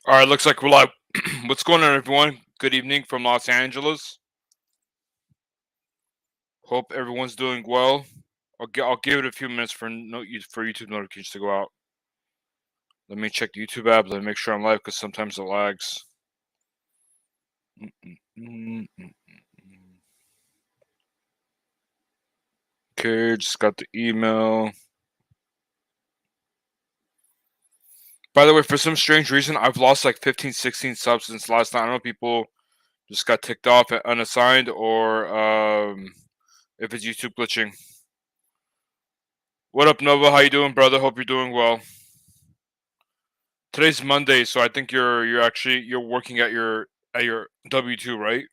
All right, looks like we're live. What's going on, everyone? Good evening from Los Angeles. Hope everyone's doing well. I'll give it a few minutes for YouTube notifications to go out. Let me check the YouTube app. Let me make sure I'm live because sometimes it lags. Okay, just got the email. By the way, for some strange reason, I've lost like 15, 16 subs since last time. I don't know if people just got ticked off and unassigned or if it's YouTube glitching. What up, Nova? How you doing, brother? Hope you're doing well. Today's Monday, so I think you're working at your W-2, right?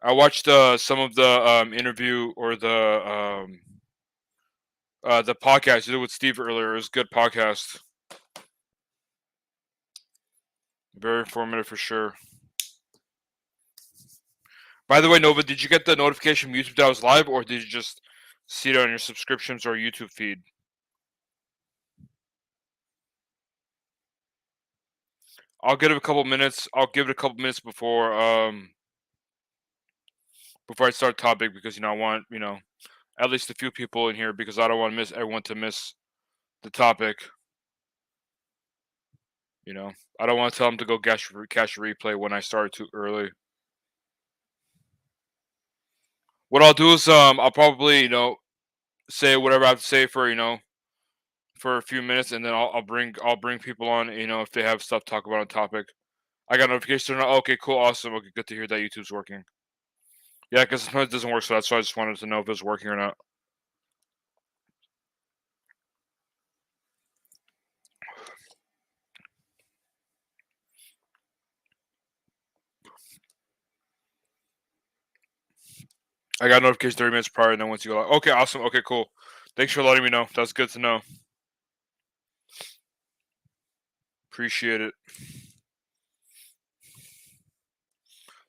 I watched some of the interview or the podcast you did with Steve earlier. It was a good podcast. Very informative for sure. By the way, Nova, did you get the notification from YouTube that I was live, or did you just see it on your subscriptions or YouTube feed? I'll give it a couple minutes. I'll give it a couple minutes before I start topic because I want at least a few people in here because I don't want to miss everyone to miss the topic. I don't want to tell them to go cash a replay when I started too early. What I'll do is I'll probably say whatever I have to say for for a few minutes, and then I'll bring people on if they have stuff to talk about on topic. I got notification. Okay, cool, awesome. Okay, good to hear that YouTube's working. Yeah, because sometimes it doesn't work, so that's why I just wanted to know if it's working or not. I got notification 30 minutes prior, and then once you go, like, okay, awesome. Okay, cool. Thanks for letting me know. That's good to know. Appreciate it.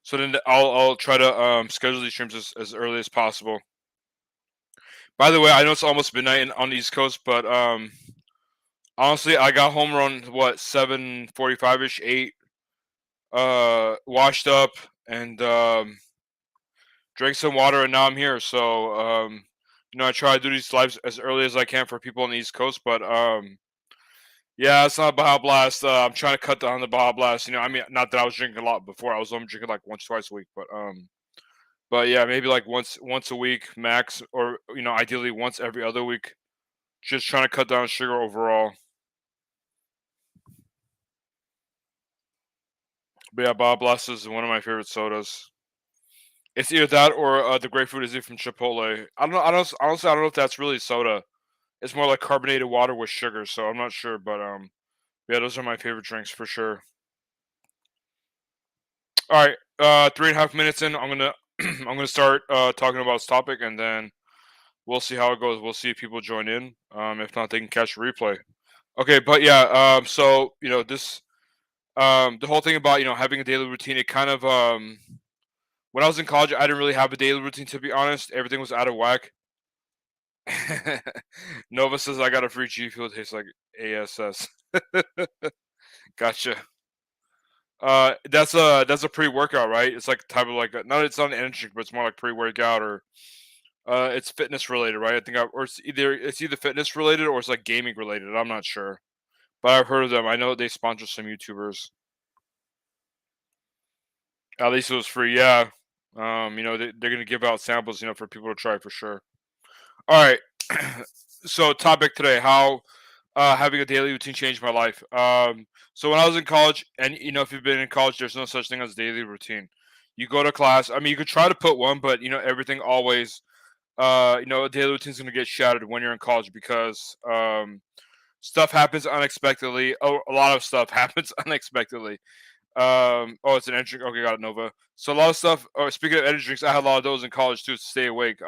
So then I'll try to schedule these streams as early as possible. By the way, I know it's almost midnight on the East Coast, but honestly, I got home around what 7:45 ish, 8. Washed up and drank some water, and now I'm here. So I try to do these lives as early as I can for people on the East Coast, but yeah, it's not Baja Blast. I'm trying to cut down the Baja Blast. I mean, not that I was drinking a lot before. I was only drinking like once, twice a week, but yeah, maybe like once a week max, or ideally once every other week. Just trying to cut down sugar overall. But yeah, Baja Blast is one of my favorite sodas. It's either that or the grapefruit is from Chipotle. I don't know. Honestly, I don't know if that's really soda. It's more like carbonated water with sugar, so I'm not sure. But yeah, those are my favorite drinks for sure. All right, 3.5 minutes in, I'm gonna I'm gonna start talking about this topic, and then we'll see how it goes. We'll see if people join in. If not, they can catch a replay. Okay, but yeah, so this the whole thing about having a daily routine. It kind of when I was in college, I didn't really have a daily routine, to be honest. Everything was out of whack. Nova says I got a free G Fuel. Tastes like ASS. Gotcha. That's a pre-workout, right? It's like type of like it's not an energy drink, but it's more like pre-workout or it's fitness related, right? I think or it's either fitness related or it's like gaming related. I'm not sure, but I've heard of them. I know they sponsor some YouTubers. At least it was free, yeah. They're gonna give out samples, for people to try for sure. All right. So topic today: how having a daily routine changed my life. So when I was in college, and if you've been in college, there's no such thing as daily routine. You go to class. I mean, you could try to put one, but everything always, a daily routine's gonna get shattered when you're in college because stuff happens unexpectedly. Oh, a lot of stuff happens unexpectedly. Oh, it's an energy drink. Okay, got it, Nova. So a lot of stuff. Oh, speaking of energy drinks, I had a lot of those in college too to stay awake.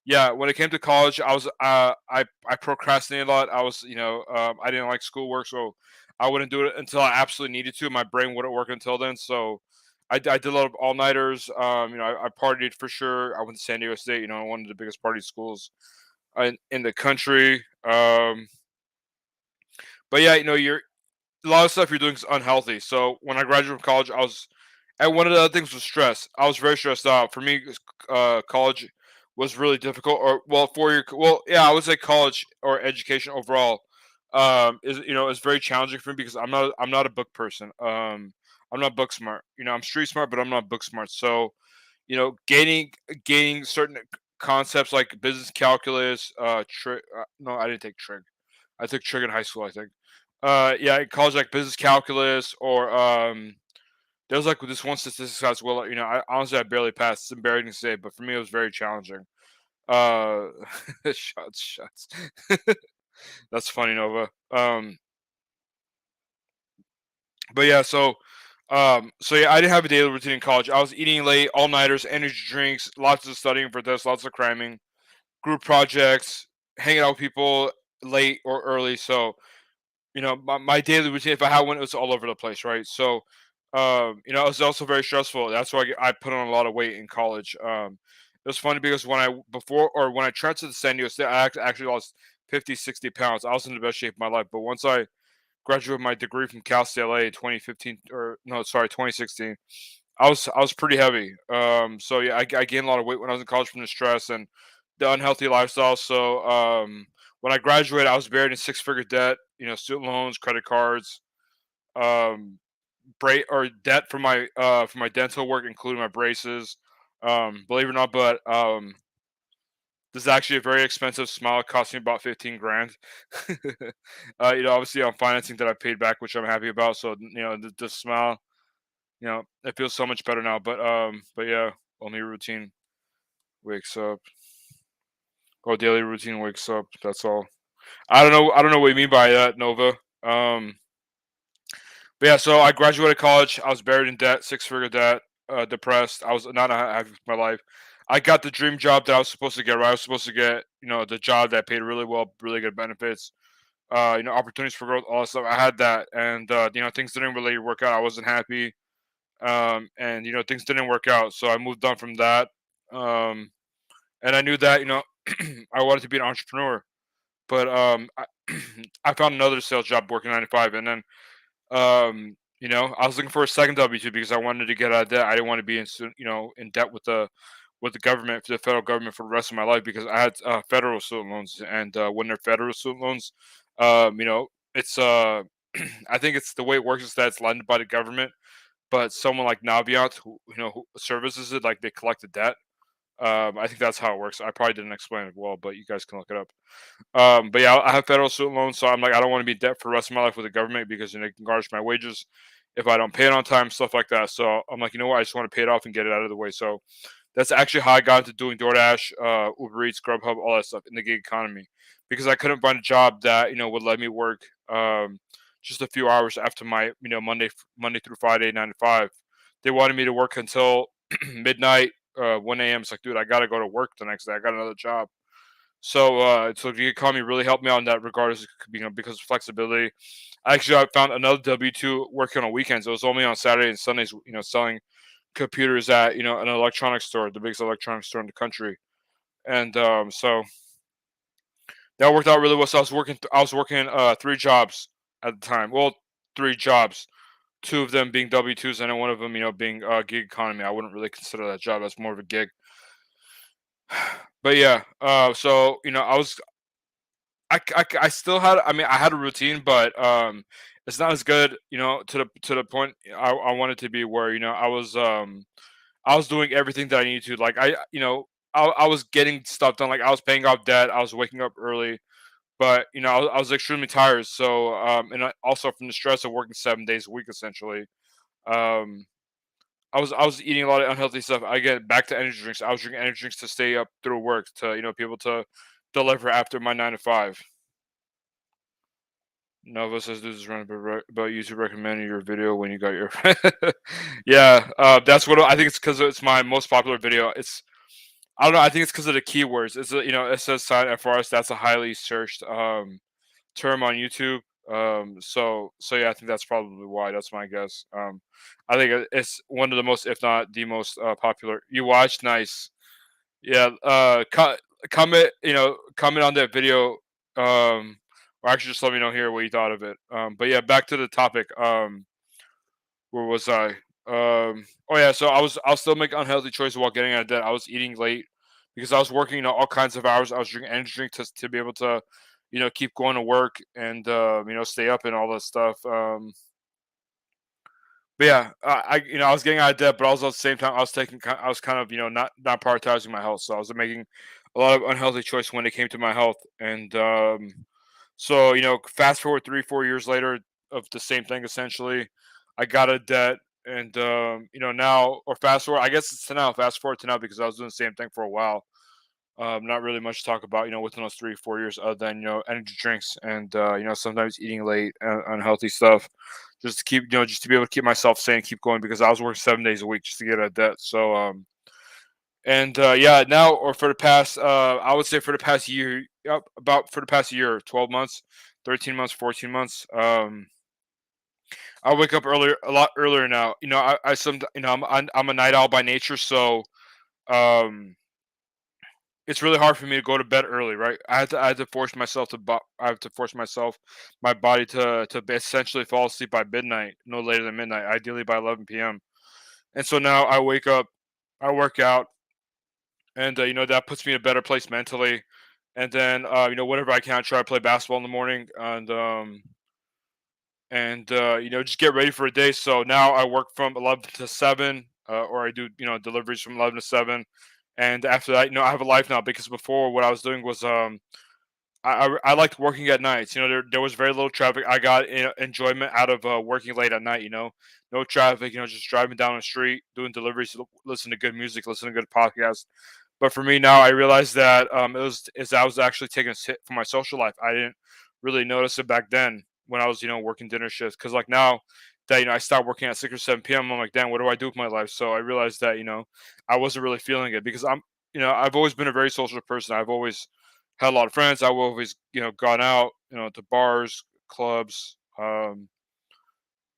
Yeah, when it came to college, I procrastinated a lot. I was I didn't like schoolwork, so I wouldn't do it until I absolutely needed to. My brain wouldn't work until then, so I did a lot of all nighters. I partied for sure. I went to San Diego State, one of the biggest party schools in the country. But yeah, a lot of stuff you're doing is unhealthy. So when I graduated from college, I was, and one of the other things was stress. I was very stressed out. For me, college was really difficult. Or well, 4 year, well, yeah, I would say college or education overall, is is very challenging for me because I'm not a book person. I'm not book smart. I'm street smart, but I'm not book smart. So gaining certain concepts like business calculus, no, I didn't take trig. I took trig in high school, I think. Yeah, in college, like business calculus, or there was like this one statistics class. Well, I honestly I barely passed. It's embarrassing to say, but for me it was very challenging. Uh, shots. That's funny, Nova. But yeah, so yeah, I didn't have a daily routine in college. I was eating late, all nighters, energy drinks, lots of studying for this, lots of cramming, group projects, hanging out with people late or early. So my daily routine, if I had one, it was all over the place, right? So, it was also very stressful. That's why I put on a lot of weight in college. It was funny because when I transferred to San Diego State, actually lost 50, 60 pounds. I was in the best shape of my life. But once I graduated my degree from Cal State LA in 2015, or no, sorry, 2016, I was pretty heavy. So yeah, I gained a lot of weight when I was in college from the stress and the unhealthy lifestyle. So when I graduated, I was buried in six-figure debt. Student loans, credit cards, um, debt for my dental work, including my braces. Believe it or not, but this is actually a very expensive smile. It cost me about 15 grand. Obviously, I'm financing that I paid back, which I'm happy about. So the smile, it feels so much better now. But yeah, only routine wakes up. Oh, daily routine wakes up. That's all. I don't know. I don't know what you mean by that, Nova. Um, but yeah, so I graduated college. I was buried in debt, six-figure debt, depressed. I was not happy with my life. I got the dream job that I was supposed to get. Right, I was supposed to get, the job that paid really well, really good benefits, opportunities for growth, all that stuff. I had that, and things didn't really work out. I wasn't happy, and things didn't work out. So I moved on from that, um, and I knew that I wanted to be an entrepreneur. But I found another sales job working 9 to 5, and then I was looking for a second W-2 because I wanted to get out of debt. I didn't want to be in debt with the government, for the federal government, for the rest of my life because I had federal student loans, and when they're federal student loans, it's I think it's the way it works is that it's lended by the government, but someone like Navient who services it, like they collect the debt. I think that's how it works. I probably didn't explain it well, but you guys can look it up. But yeah, I have federal student loans, so I'm like, I don't want to be in debt for the rest of my life with the government because they can garnish my wages if I don't pay it on time, stuff like that. So I'm like, what? I just want to pay it off and get it out of the way. So that's actually how I got into doing DoorDash, Uber Eats, Grubhub, all that stuff in the gig economy, because I couldn't find a job that would let me work just a few hours after my Monday through Friday 9 to 5. They wanted me to work until midnight, 1 a.m. It's like, dude, I gotta go to work the next day. I got another job. So the economy really helped me out in that regard, because of flexibility. Actually, I found another W-2 working on weekends. It was only on Saturday and Sundays, selling computers at an electronics store, the biggest electronics store in the country, and so that worked out really well. So I was working three jobs at the time. Well, three jobs, two of them being W-2s, and then one of them, being gig economy. I wouldn't really consider that job as more of a gig. But yeah, so I still had, I mean, I had a routine, but it's not as good, to the point I wanted to be, where I was doing everything that I needed to. Like I was getting stuff done. Like I was paying off debt. I was waking up early, but I was extremely tired. So and also from the stress of working 7 days a week, essentially. Um, I was eating a lot of unhealthy stuff. I get back to energy drinks. I was drinking energy drinks to stay up through work, to be able to deliver after my 9 to 5. Nova says this is running about YouTube recommending your video when you got your. Yeah, that's what I think. It's because it's my most popular video. I don't know. I think it's because of the keywords. It says silent FRS. That's a highly searched term on YouTube. So yeah, I think that's probably why. That's my guess. I think it's one of the most, if not the most, popular. You watch, nice. Yeah. Comment. Comment on that video. Um, or actually just let me know here what you thought of it. But yeah, back to the topic. Where was I? Oh yeah, so I was still making unhealthy choices while getting out of debt. I was eating late because I was working, all kinds of hours. I was drinking energy drink to be able to, keep going to work and stay up and all that stuff. But yeah, I was getting out of debt, but also at the same time I was kind of not prioritizing my health, so I was making a lot of unhealthy choices when it came to my health, and so fast forward 3 4 years later of the same thing essentially, I got a debt, and now or fast forward, I guess it's to now, fast forward to now because I was doing the same thing for a while. Not really much to talk about, within those 3 4 years, other than energy drinks and sometimes eating late, unhealthy stuff, just to keep just to be able to keep myself sane, keep going because I was working 7 days a week just to get out of debt. So and yeah, now or for the past I would say for the past year, yep, about for the past year, 12 months, 13 months, 14 months. I wake up earlier, a lot earlier now. I some I'm a night owl by nature, so um it's really hard for me to go to bed early, right? I had to force myself I have to force myself, my body to essentially fall asleep by midnight, no later than midnight, ideally by 11 p.m. And so now I wake up, I work out, and that puts me in a better place mentally. And then whatever I can, I try to play basketball in the morning, and just get ready for a day. So now I work from 11 to 7, or I do deliveries from 11 to 7, and after that, I have a life now because before what I was doing was I liked working at nights. There was very little traffic. I got enjoyment out of working late at night. No traffic. Just driving down the street, doing deliveries, listen to good music, listen to good podcasts. But for me now, I realized that I was actually taking a hit for my social life. I didn't really notice it back then when I was working dinner shifts, because like now that I stopped working at 6 or 7 p.m. I'm like, damn, what do I do with my life? So I realized that I wasn't really feeling it because I've always been a very social person. I've always had a lot of friends. I've always gone out to bars, clubs,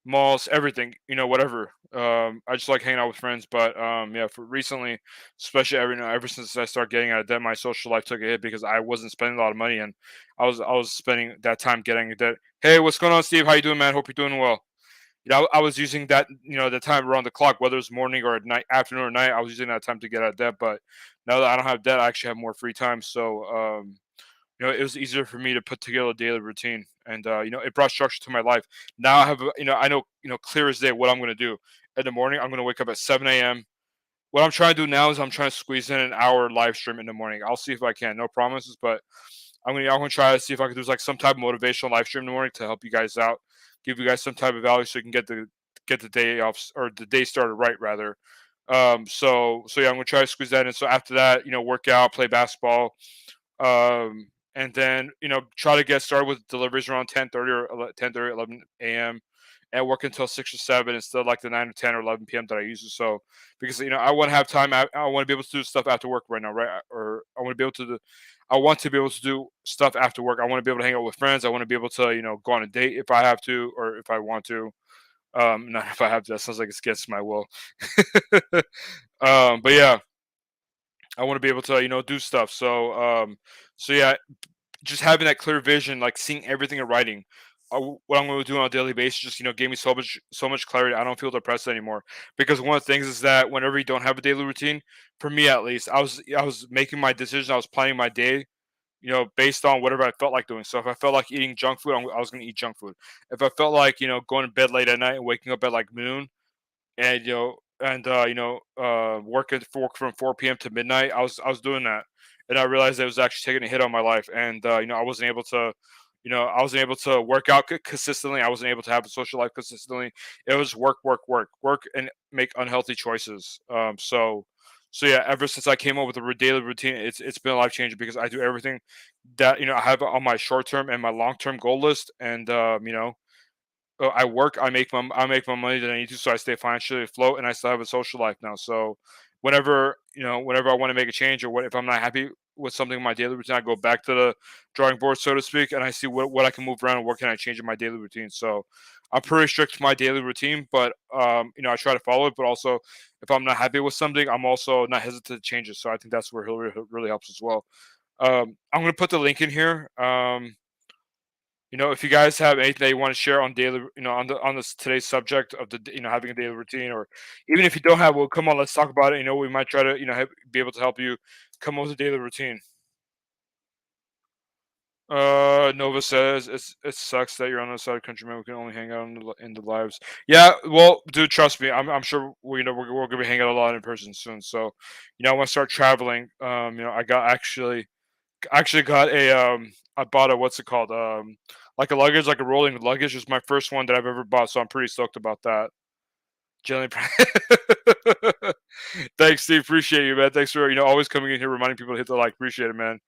malls, everything, whatever. I just like hanging out with friends. But yeah, for recently, especially ever since I started getting out of debt, my social life took a hit because I wasn't spending a lot of money, and I was spending that time getting debt. Hey, what's going on, Steve? How you doing, man? Hope you're doing well. I was using that, the time around the clock, whether it's morning or at night, afternoon or night. I was using that time to get out of debt. But now that I don't have debt, I actually have more free time. So it was easier for me to put together a daily routine, and it brought structure to my life. Now I have, I know, clear as day what I'm going to do in the morning. I'm going to wake up at 7 a.m. What I'm trying to do now is I'm trying to squeeze in an hour live stream in the morning. I'll see if I can. No promises, but I'm gonna try to see if I can do like some type of motivational live stream in the morning to help you guys out, give you guys some type of value so you can get the day off, or the day started right rather. So yeah, I'm gonna try to squeeze that in. So after that, work out, play basketball, and then try to get started with deliveries around 10:30 or 10:30 11 a.m. and work until 6 or 7 instead of like the 9 or 10 or 11 p.m. that I used to. So because I want to have time. I want to be able to do stuff after work right now, right? Or I want to be able to do. I want to be able to do stuff after work. I want to be able to hang out with friends. I want to be able to go on a date if I have to or if I want to. Not if I have to. That sounds like it's against my will. But yeah, I want to be able to do stuff. So yeah, just having that clear vision, like seeing everything in writing, what I'm going to do on a daily basis, just gave me so much clarity. I don't feel depressed anymore because one of the things is that whenever you don't have a daily routine, for me at least, I was making my decisions, I was planning my day, based on whatever I felt like doing. So if I felt like eating junk food, I was going to eat junk food. If I felt like going to bed late at night and waking up at like noon, and working for work from 4 p.m. to midnight. I was doing that, and I realized it was actually taking a hit on my life, and I wasn't able to. I wasn't able to work out consistently. I wasn't able to have a social life consistently. It was work, work, work, work, and make unhealthy choices. So yeah, ever since I came up with a daily routine, it's been life changing because I do everything that I have on my short term and my long term goal list, and I work, I make my money that I need to, so I stay financially afloat, and I still have a social life now. So whenever I want to make a change, or what if I'm not happy with something in my daily routine, I go back to the drawing board, so to speak, and I see what I can move around and what can I change in my daily routine. So I'm pretty strict to my daily routine, but I try to follow it. But also, if I'm not happy with something, I'm also not hesitant to change it. So I think that's where Hillary really helps as well. I'm gonna put the link in here. If you guys have anything that you want to share on daily, on this today's subject of having a daily routine, or even if you don't have, well, come on, let's talk about it. We might try to, be able to help you come up with a daily routine. Nova says it sucks that you're on the side of the country, man. We can only hang out in the lives. Yeah, well, dude, trust me. I'm sure we're gonna be hanging out a lot in person soon. So, I want to start traveling. I got actually got I bought a, what's it called, like a luggage, like a rolling luggage. It's my first one that I've ever bought, so I'm pretty stoked about that. Generally, thanks, Steve. Appreciate you, man. Thanks for always coming in here, reminding people to hit the like. Appreciate it, man.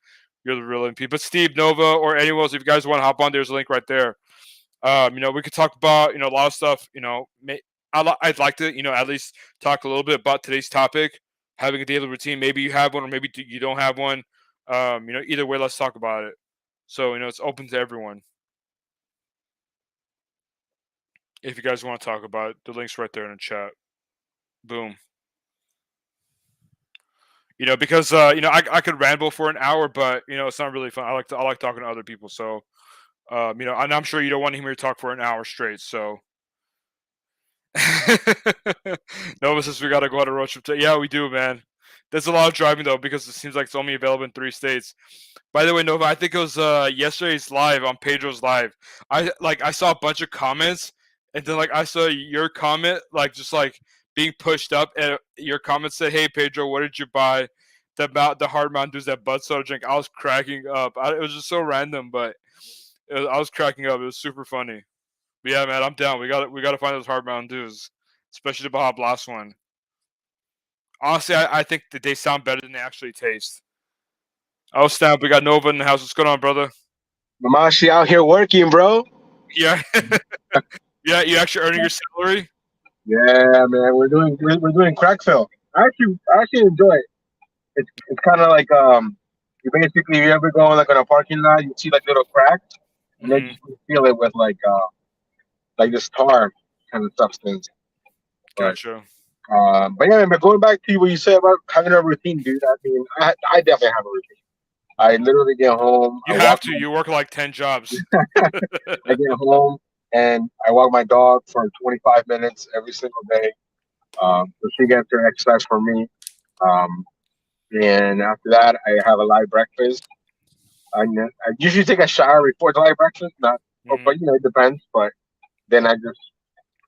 You're the real MP. But Steve, Nova, or anyone else, if you guys want to hop on, there's a link right there. We could talk about a lot of stuff. I'd like to at least talk a little bit about today's topic, having a daily routine. Maybe you have one, or maybe you don't have one. Either way, let's talk about it. So it's open to everyone. If you guys want to talk about it, the link's right there in the chat. Boom. Because I could ramble for an hour, but it's not really fun. I like talking to other people. So and I'm sure you don't want to hear me talk for an hour straight. So Nova says we gotta go on a road trip. Yeah, we do, man. There's a lot of driving though, because it seems like it's only available in 3 states. By the way, Nova, I think it was yesterday's live on Pedro's live. I saw a bunch of comments, and then I saw your comment just being pushed up, and your comment said, "Hey Pedro, what did you buy?" The hard Mountain Dews, that Bud soda drink. I was cracking up. It was just so random, but I was cracking up. It was super funny. But yeah, man, I'm down. We got to find those hard Mountain Dews, especially the Baja Blast one. Honestly, I think that they sound better than they actually taste. Oh snap! We got Nova in the house. What's going on, brother? Mamashi out here working, bro. Yeah, yeah. You actually earning your salary? Yeah, man, we're doing crack fill. I actually enjoy it. It's kind of like you basically, if you ever go like on a parking lot, you see like little cracks, and then Mm-hmm. you fill it with like this tar kind of substance. But Gotcha. but yeah, man. But going back to what you said about having a routine, dude. I mean, I definitely have a routine. I Mm-hmm. literally get home. You have to. You work like 10 jobs. I get home and I walk my dog for 25 minutes every single day. So she gets her exercise for me. Um, and after that, I have a light breakfast. I usually take a shower before the light breakfast, not, Mm-hmm. but it depends. But then I just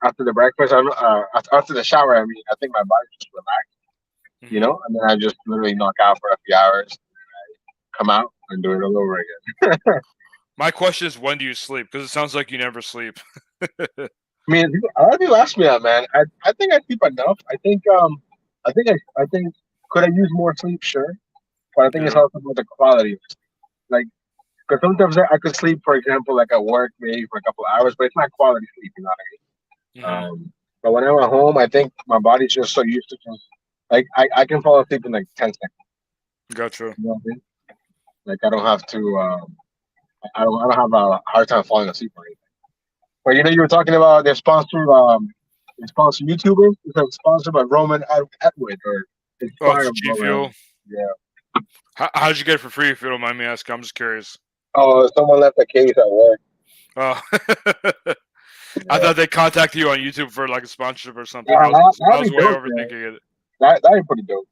after the breakfast, after the shower, I mean, I think my body just relaxed, Mm-hmm. and then I just literally knock out for a few hours, come out, and do it all over again. My question is, when do you sleep? Because it sounds like you never sleep. I mean, a lot of people ask me that, man. I think I sleep enough. I think could I use more sleep? Sure, but I think it's Yeah. also about the quality of sleep. Like, because sometimes I could sleep, for example, like at work, maybe for a couple of hours, but it's not quality sleep. You know what I Mm-hmm. mean? But when I'm at home, I think my body's just so used to just like I can fall asleep in like 10 seconds. Gotcha. You know what I mean? Like I don't have to. I don't have a hard time falling asleep or anything. But you were talking about they're sponsored YouTubers. It's sponsored by Roman Atwood or Oh, it's inspired by G Roman. Fuel. Yeah. How did you get it for free? If you don't mind me asking, I'm just curious. Oh, someone left a case at work. Oh, I Yeah. thought they contacted you on YouTube for like a sponsorship or something. Yeah, I that'd was be way dope, man. overthinking it. That'd be pretty dope.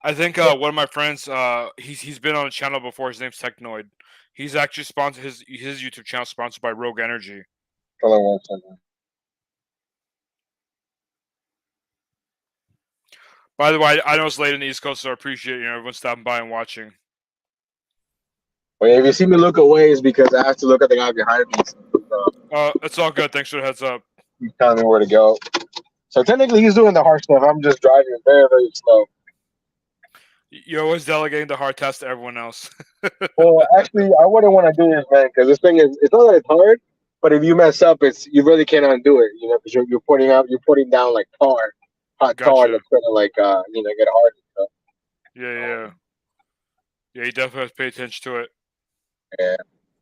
I think one of my friends, he's been on a channel before. His name's Technoid. He's actually sponsored his YouTube channel sponsored by Rogue Energy. Hold on one second. By the way, I know it's late in the East Coast, so I appreciate everyone stopping by and watching. But if you see me look away, it's because I have to look at the guy behind me. So It's all good. Thanks for the heads up. he's telling me where to go. So technically, he's doing the hard stuff. I'm just driving very, very slow. You're always delegating the hard task to everyone else. Well, actually, I wouldn't want to do this, man, because this thing is—it's not that it's hard, but if you mess up, you really can't undo it. Because you're putting down like hot tar Gotcha. that's gonna get hard and stuff. Yeah, yeah, Um, yeah. You definitely have to pay attention to it. yeah,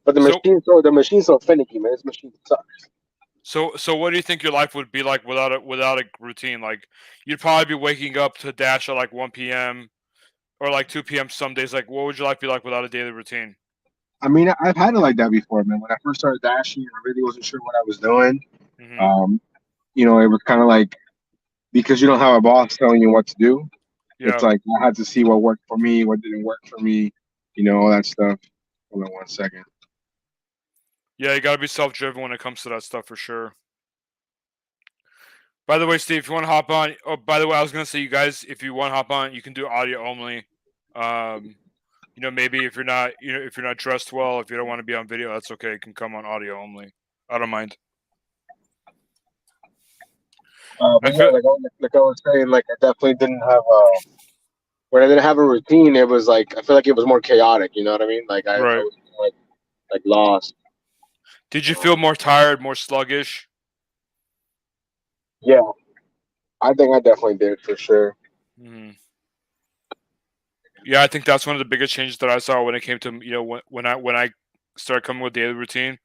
but the So, machine's so finicky, man. This machine sucks. so what do you think your life would be like without a routine? Like, you'd probably be waking up to dash at like 1 p.m. or like 2 p.m. some days. Like, what would your life be like without a daily routine? I mean, I've had it like that before, man. When I first started dashing, I really wasn't sure what I was doing. Hmm. Um, it was kind of like because you don't have a boss telling you what to do. It's Yeah. like I had to see what worked for me, what didn't work for me, all that stuff. Hold on one second. Yeah, you gotta be self-driven when it comes to that stuff for sure. By the way, Steve, if you want to hop on, oh, by the way, I was gonna say, you guys, if you want to hop on, you can do audio only. Um, maybe if you're not, if you're not dressed well, if you don't want to be on video, that's okay. You can come on audio only. I don't mind. But I yeah, feel like I was saying, like I definitely didn't have when I didn't have a routine. It was like I feel like it was more chaotic. You know what I mean? Like I right. was like lost. Did you feel more tired, more sluggish? Yeah, I think I definitely did for sure. Hmm. Yeah, I think that's one of the biggest changes that I saw when it came to when I started coming with daily routine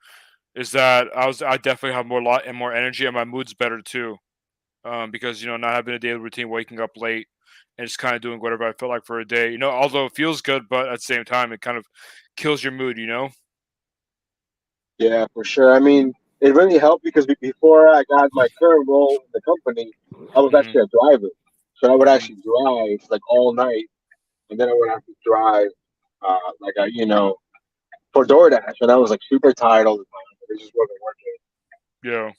is that I definitely have more lot and more energy, and my mood's better too. Because not having a daily routine, waking up late, and just kind of doing whatever I feel like for a day. Although it feels good, but at the same time, it kind of kills your mood. Yeah, for sure. I mean, it really helped because before I got my current role in the company, I was Hmm. actually a driver. So I would Hmm. actually drive like all night, and then I would have to drive, for DoorDash, and I was like super tired all the time. It just wasn't Yeah, working.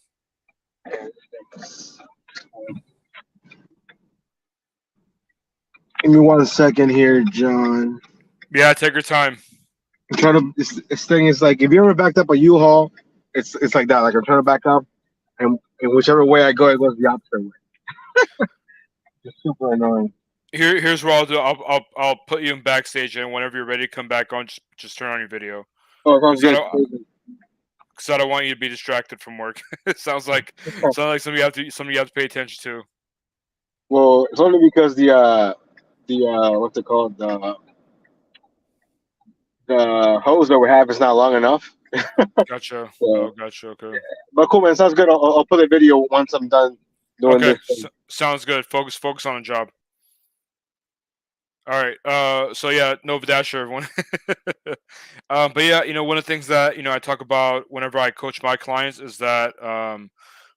Give me one second here, John. yeah. Take your time. I'm trying to. This thing is like if you ever backed up a U-Haul, it's like that. Like I'm trying to back up, and whichever way I go, it goes the opposite way. It's super annoying. Here's what I'll do. I'll put you in backstage, and whenever you're ready to come back on, just turn on your video, Oh, it sounds because I good. don't because I don't want you to be distracted from work. It sounds like something you have to pay attention to. Well, it's only because the what's it called the hose that we have is not long enough. Gotcha. So, Oh, gotcha. Okay. but cool, man. Sounds good. I'll put a video once I'm done doing Okay. this thing. Sounds good. Focus on the job. All right. So yeah, Nova Dasher, everyone. But yeah, one of the things that I talk about whenever I coach my clients is that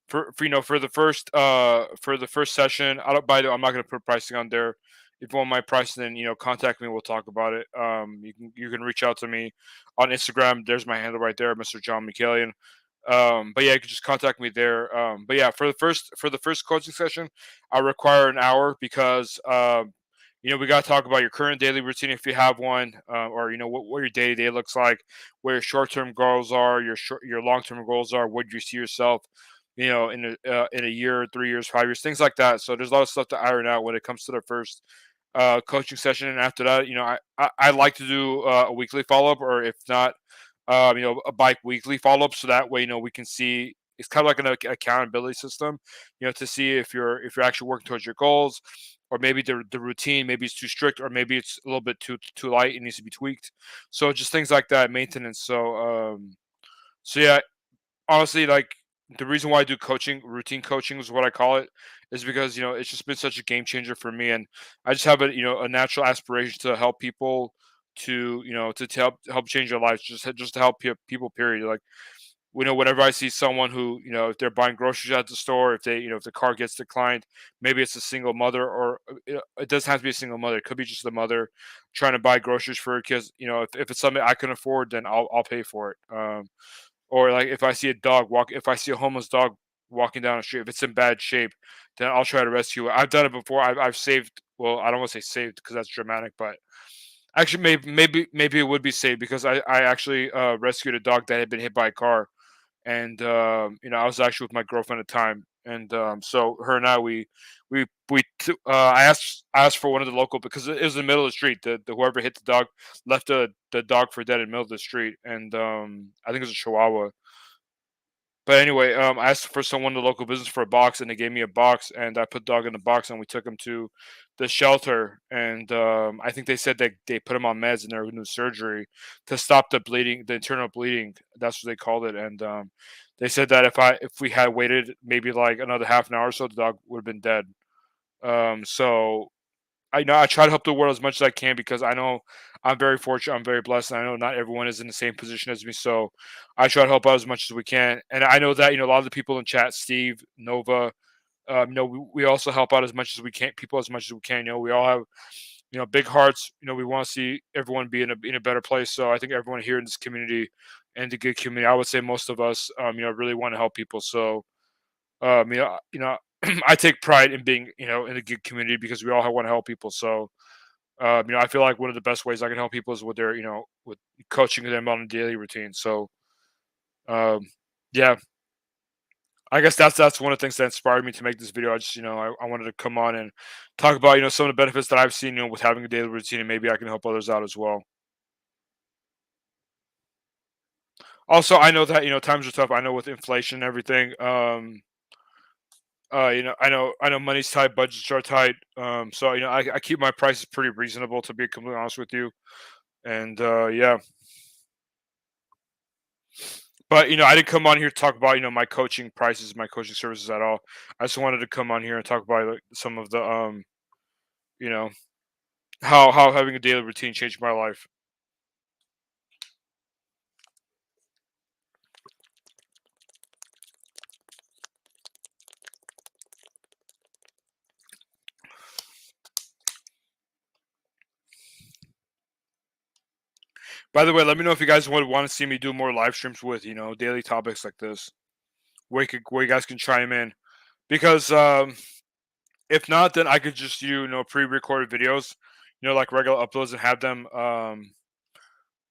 for the first session, I don't. By the way, I'm not going to put pricing on there. If you want my pricing, then contact me. We'll talk about it. You can reach out to me on Instagram. There's my handle right there, Mr. John Michaelian. But yeah, you can just contact me there. But yeah, for the first coaching session, I require an hour because we got to talk about your current daily routine if you have one, or what your day to day looks like, where your short term goals are, your long term goals are, where do you see yourself, in a year, 3 years, 5 years, things like that. So there's a lot of stuff to iron out when it comes to the first coaching session, and after that, I like to do a weekly follow up, or if not, a bike weekly follow up, so that way we can see. It's kind of like an accountability system, to see if you're actually working towards your goals, or maybe the routine maybe it's too strict, or maybe it's a little bit too light. It needs to be tweaked. So just things like that, maintenance. So yeah, honestly, like, the reason why I do routine coaching is what I call it, is because it's just been such a game changer for me, and I just have a natural aspiration to help people, to help change their lives, just to help people. Period. Like, whenever I see someone who, if they're buying groceries at the store, if the car gets declined, maybe it's a single mother, or it doesn't have to be a single mother. It could be just the mother trying to buy groceries for her kids. If it's something I can afford, then I'll pay for it. Or like if I see a homeless dog walking down the street, if it's in bad shape, then I'll try to rescue it. I've done it before. I've saved. Well, I don't want to say saved because that's dramatic, but actually, maybe it would be saved, because I actually rescued a dog that had been hit by a car, and I was actually with my girlfriend at the time, and so her and I I asked for one of the local, because it was in the middle of the street. The whoever hit the dog left the dog for dead in the middle of the street, and I think it was a Chihuahua. But anyway, I asked for someone in the local business for a box, and they gave me a box, and I put the dog in the box, and we took him to the shelter. And I think they said that they put him on meds, and they're going to do surgery to stop the bleeding, the internal bleeding. That's what they called it. And they said that if we had waited maybe like another half an hour or so, the dog would have been dead. So I know I try to help the world as much as I can, because I know I'm very fortunate. I'm very blessed. And I know not everyone is in the same position as me, so I try to help out as much as we can. And I know that a lot of the people in chat, Steve, Nova, we also help out as much as we can. People as much as we can. We all have big hearts. We want to see everyone be in a better place. So I think everyone here in this community and the good community, I would say most of us, really want to help people. So I take pride in being in a good community because we all want to help people. So I feel like one of the best ways I can help people is with their with coaching them on a daily routine. So um, yeah, I guess that's one of the things that inspired me to make this video. I just I wanted to come on and talk about some of the benefits that I've seen with having a daily routine, and maybe I can help others out as well. Also, I know that times are tough. I know with inflation and everything. I know money's tight, budgets are tight. So I keep my prices pretty reasonable, to be completely honest with you. And yeah, but I didn't come on here to talk about my coaching prices, my coaching services at all. I just wanted to come on here and talk about like, some of the you know how having a daily routine changed my life. By the way, let me know if you guys would want to see me do more live streams with daily topics like this, where you guys can chime in. Because if not, then I could just do pre-recorded videos, like regular uploads, and have them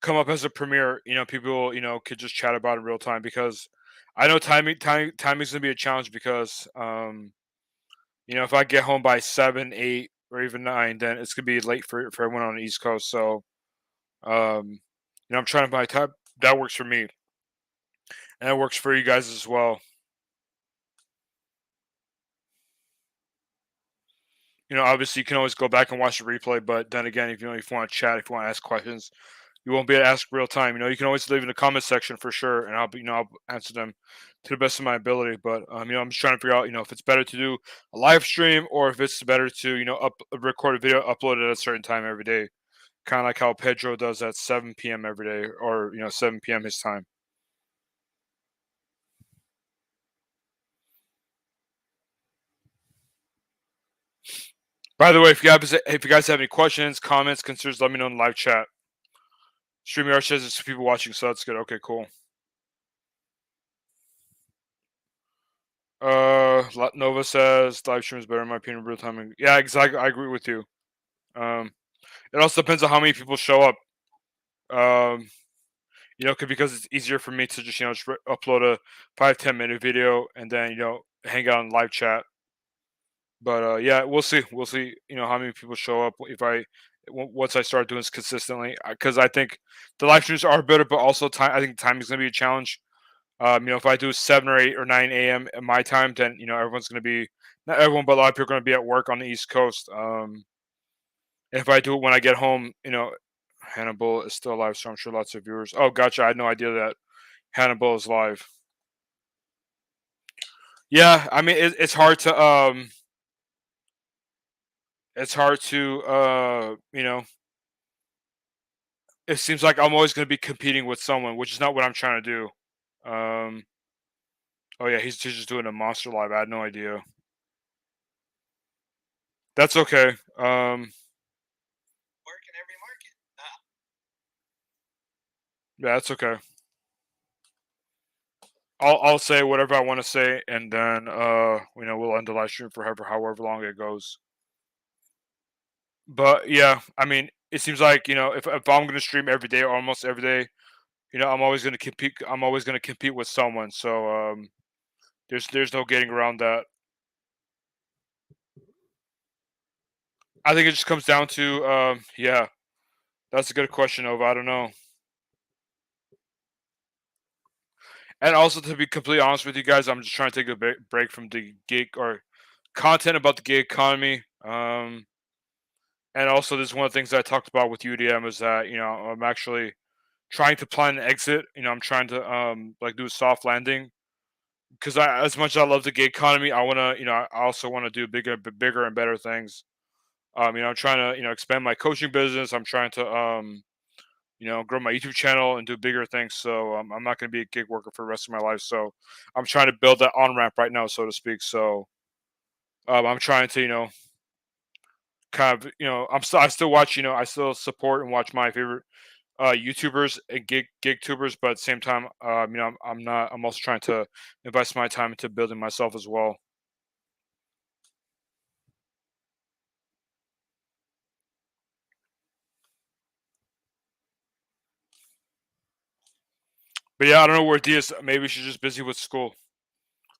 come up as a premiere. People could just chat about in real time, because I know timing's gonna be a challenge, because if I get home by 7, 8, or even 9, then it's gonna be late for everyone on the East Coast. So I'm trying to buy time that works for me, and it works for you guys as well. Obviously you can always go back and watch the replay, but then again, if you want to chat, if you want to ask questions, you won't be able to ask real time. You can always leave in the comment section for sure, and I'll answer them to the best of my ability. But I'm just trying to figure out, if it's better to do a live stream, or if it's better to record a video, upload it at a certain time every day, kind of like how Pedro does at 7 p.m. every day, or 7 p.m. his time. By the way, if you guys have any questions, comments, concerns, let me know in the live chat. StreamYard says there's people watching, so that's good. Okay, cool. Nova says live stream is better in my opinion. Real time. Yeah, exactly. I agree with you. Um, it also depends on how many people show up. Um, because it's easier for me to just upload a 5-10 minute video and then hang out in live chat. But yeah, we'll see. We'll see. How many people show up if once I start doing this consistently. Because I think the live streams are better, but also time. I think time is going to be a challenge. If I do 7 or 8 or 9 a.m. at my time, then everyone's going to be, not everyone, but a lot of people are going to be at work on the East Coast. If I do it when I get home, Hannibal is still live, so I'm sure lots of viewers. Oh, gotcha. I had no idea that Hannibal is live. Yeah, I mean it's hard to it seems like I'm always going to be competing with someone, which is not what I'm trying to do. Oh yeah, he's just doing a monster live. I had no idea. That's okay. Yeah, that's okay. I'll say whatever I want to say, and then we'll end the live stream for however long it goes. But yeah, I mean, it seems like if I'm gonna stream every day or almost every day, I'm always gonna compete. I'm always gonna compete with someone. So there's no getting around that. I think it just comes down to yeah, that's a good question, Ova. I don't know. And also, to be completely honest with you guys, I'm just trying to take a break from the gig or content about the gig economy. And also, this is one of the things that I talked about with UDM, is that I'm actually trying to plan an exit. I'm trying to like do a soft landing, because as much as I love the gig economy, I want to I also want to do bigger and better things. I'm trying to expand my coaching business. I'm trying to grow my YouTube channel and do bigger things. So I'm not going to be a gig worker for the rest of my life. So I'm trying to build that on ramp right now, so to speak. So I'm trying to kind of I still watch I still support and watch my favorite YouTubers and gig tubers, but at the same time, I'm not. I'm also trying to invest my time into building myself as well. But yeah, I don't know where D is. Maybe she's just busy with school,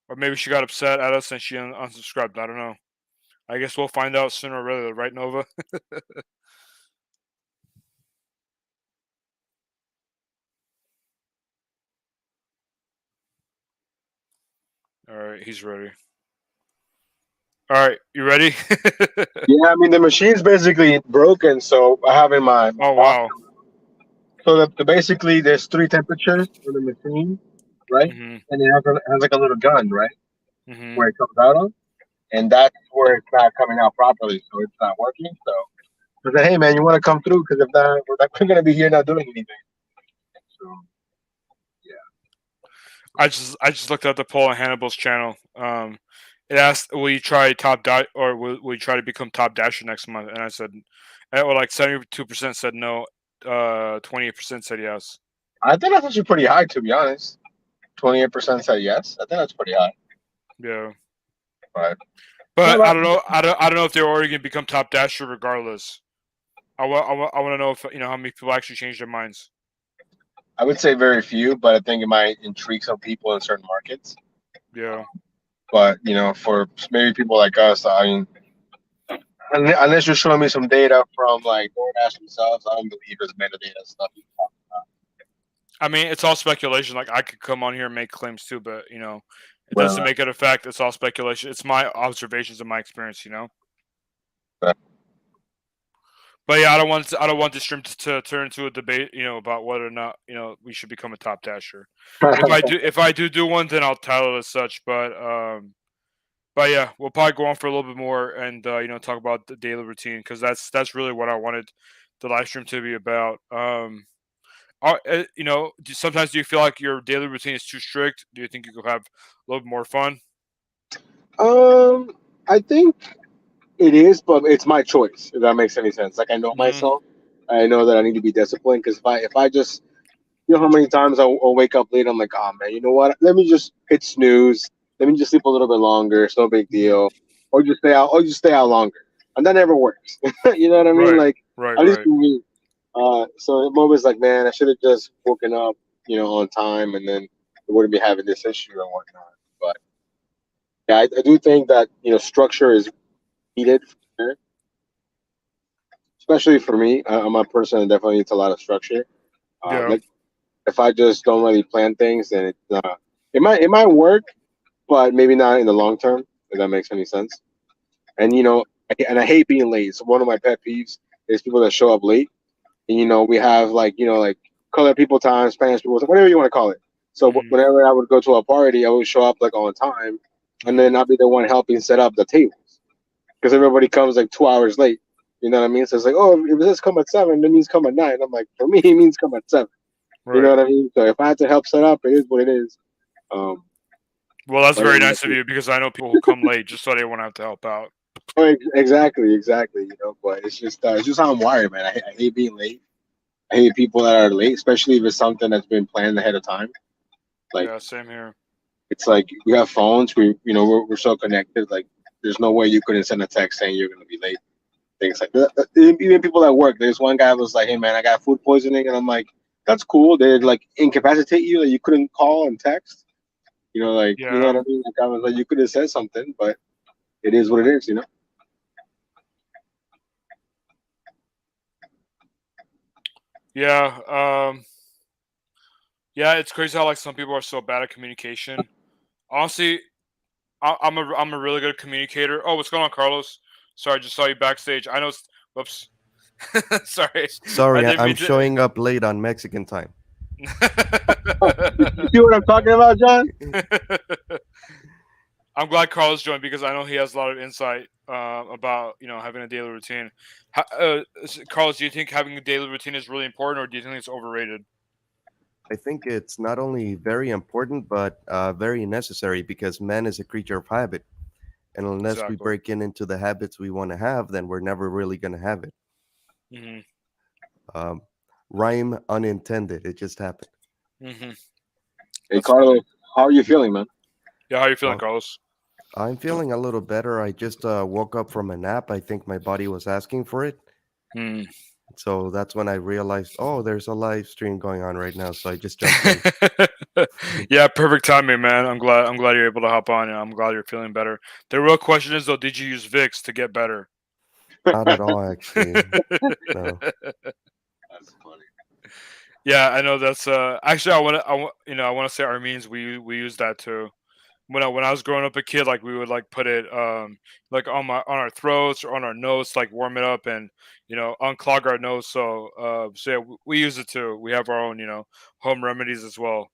or maybe she got upset at us and she unsubscribed. I don't know. I guess we'll find out sooner or later, right, Nova? All right, he's ready. All right, you ready? Yeah, I mean the machine's basically broken, so I have in my Oh box. wow. So basically, there's three temperatures on the machine, right? Mhm. And it has like a little gun, right, Mhm. where it comes out of, and that's where it's not coming out properly, so it's not working. So I said, hey man, you want to come through? Because if not, we're gonna be here not doing anything. So yeah. I just looked at the poll on Hannibal's channel. It asked, "Will you try top dash or will you try to become top dasher next month?" And I said, well, like 72% said no. 28% said yes. I think that's actually pretty high, to be honest. 28% said yes. I think that's pretty high. Yeah, Right. No, but but I don't know. I don't know if they're already gonna become top dasher regardless. I want to know if how many people actually change their minds. I would say very few, but I think it might intrigue some people in certain markets. Yeah. But for maybe people like us, I mean, unless you're showing me some data from like DoorDash themselves, I don't believe there's metadata stuff. I mean, it's all speculation. Like I could come on here and make claims too, but it doesn't Well, make it a fact. It's all speculation. It's my observations and my experience. but But yeah, I don't want this stream to turn into a debate, about whether or not we should become a top dasher. If I do one, then I'll title it as such. But yeah, we'll probably go on for a little bit more and talk about the daily routine because that's really what I wanted the live stream to be about. Sometimes do you feel like your daily routine is too strict? Do you think you could have a little bit more fun? um, I think it is, but it's my choice. If that makes any sense. Like I know Hmm. myself. I know that I need to be disciplined because if I just how many times I'll wake up late. I'm like, oh man, you know what? Let me just hit snooze. Let me just sleep a little bit longer. It's no big Hmm. deal. Or just stay out longer, and that never works. You know what I mean? Right, Like right, at least right. for me. So I'm always like, man, I should have just woken up, on time, and then we wouldn't be having this issue and whatnot. But yeah, I do think that structure is needed, especially for me. I'm a person that definitely needs a lot of structure. Yeah. Like if I just don't really plan things, then it might work, but maybe not in the long term. If that makes any sense. And I hate being late. So one of my pet peeves is people that show up late. And we have like color people time, Spanish people, whatever you want to call it. So Hmm. whenever I would go to a party, I would show up like on time, and Hmm. then I'll be the one helping set up the tables because everybody comes like 2 hours late. You know what I mean? So it's like, oh, if it says come at 7, that means come at 9. I'm like, for me, it means come at 7. You know Right. what I mean? So if I had to help set up, it is what it is. Um, Well, that's but very nice of you because I know people who come late just so they won't have to help out. exactly. But it's just how I'm wired, man. I hate being late. I hate people that are late, especially if it's something that's been planned ahead of time. Like Yeah, same here. it's like we have phones. We're so connected. Like there's no way you couldn't send a text saying you're gonna be late. Things like that. Even people at work. There's one guy who was like, "Hey man, I got food poisoning," and I'm like, "That's cool." They like incapacitate you that you couldn't call and text. Like Yeah. what I mean. Like I was like, you could have said something, but it is what it is. Yeah. Yeah, it's crazy how like some people are so bad at communication. Honestly, I'm a really good communicator. Oh, what's going on, Carlos? Sorry, I just saw you backstage. I know. Whoops. Sorry, I Sorry, didn't I'm mean to. showing up late on Mexican time. You see what I'm talking about, John? I'm glad Carlos joined because I know he has a lot of insight about having a daily routine. Carlos, do you think having a daily routine is really important, or do you think it's overrated? I think it's not only very important, but very necessary because man is a creature of habit. And unless we Exactly. break into the habits we want to have, then we're never really going to have it. Hmm. Um, Rhyme unintended. It just happened. Hmm. Hey, That's funny. Carlos, how are you feeling, man? Yeah, how you feeling, Well, Carlos? I'm feeling a little better. I just woke up from a nap. I think my body was asking for it. Hmm. So that's when I realized, oh, there's a live stream going on right now. So I just jumped in. Yeah, perfect timing, man. I'm glad you're able to hop on, and I'm glad you're feeling better. The real question is though, did you use Vicks to get better? Not at all, actually. No. That's funny. Yeah, I know that's actually I want to say Armenians we use that too. When I was growing up a kid, like we would like put it like on our throats or on our nose, to, like warm it up and unclog our nose. So yeah, we use it too. We have our own home remedies as well.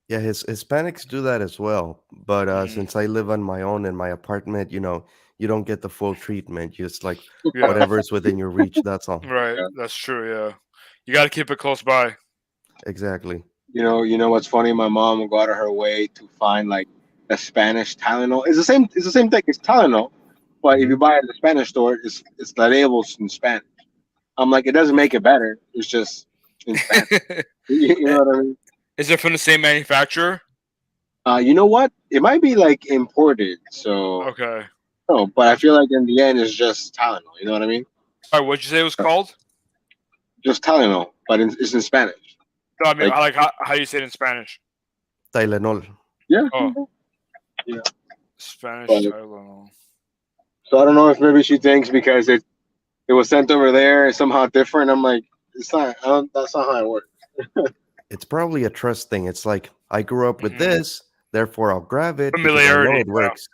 Yeah, Hispanics do that as well. But Hmm. since I live on my own in my apartment, you don't get the full treatment. Just like Yeah, whatever's within your reach. That's all. right. Yeah. That's true. Yeah, you got to keep it close by. Exactly. You know what's funny? My mom will go out of her way to find like a Spanish Tylenol. It's the same. It's the same thing. It's Tylenol, but if Hmm. you buy it at the Spanish store, it's the labels in Spanish. I'm like, it doesn't make it better. It's just in Spanish. You know what I mean? Is it from the same manufacturer? You know what? It might be like imported, so Okay. no. But I Gotcha. feel like in the end, it's just Tylenol. You know what I mean? All right. What'd you say it was called? Just Tylenol, but it's in Spanish. No, I mean, Like, I like how you say it in Spanish. Tylenol. yeah, Oh, yeah. Spanish But Tylenol. so I don't know if maybe she thinks because it was sent over there is somehow different. I'm like, it's not. I don't. That's not how it works. It's probably a trust thing. It's like I grew up with Hmm. this, therefore I'll grab it because I know Familiarity. it works,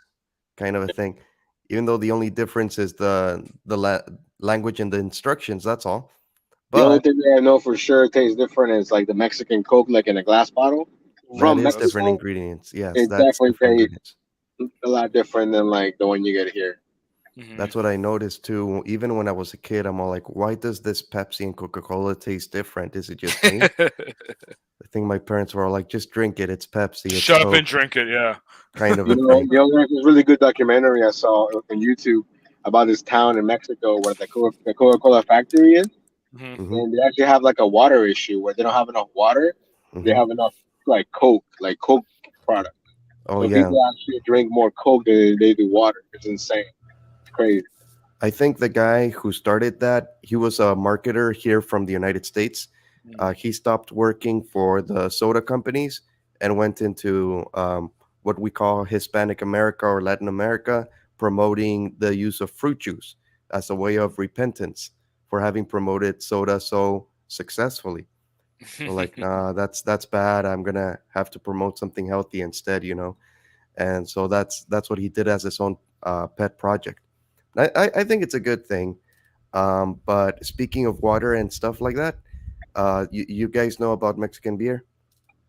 kind of a thing. Even though the only difference is the language and the instructions. That's all. The only But thing that I know for sure tastes different is like the Mexican Coke, like in a glass bottle that from Ooh, is that's different Mexico. ingredients. Yes, It that's definitely different tastes ingredients. a lot different than like the one you get here. hmm That's what I noticed too. Even when I was a kid, I'm all like, why does this Pepsi and Coca Cola taste different? Is it just me? I think my parents were all like, just drink it. It's Pepsi. It's Shut up and Coke, drink it. Yeah. kind of You a know, thing. there's this really good documentary I saw on YouTube about this town in Mexico where the Coca-Cola factory is, Hmm. Hmm. and they actually have like a water issue where they don't have enough water. They Hmm. have enough like Coke product. Oh So yeah, people actually drink more Coke than they do water. It's insane. It's crazy. I think the guy who started that, he was a marketer here from the United States. He stopped working for the soda companies and went into what we call Hispanic America or Latin America, promoting the use of fruit juice as a way of repentance for having promoted soda so successfully. So like, nah, that's bad. I'm gonna have to promote something healthy instead. And so that's what he did as his own pet project. I think it's a good thing. But speaking of water and stuff like that, you guys know about Mexican beer.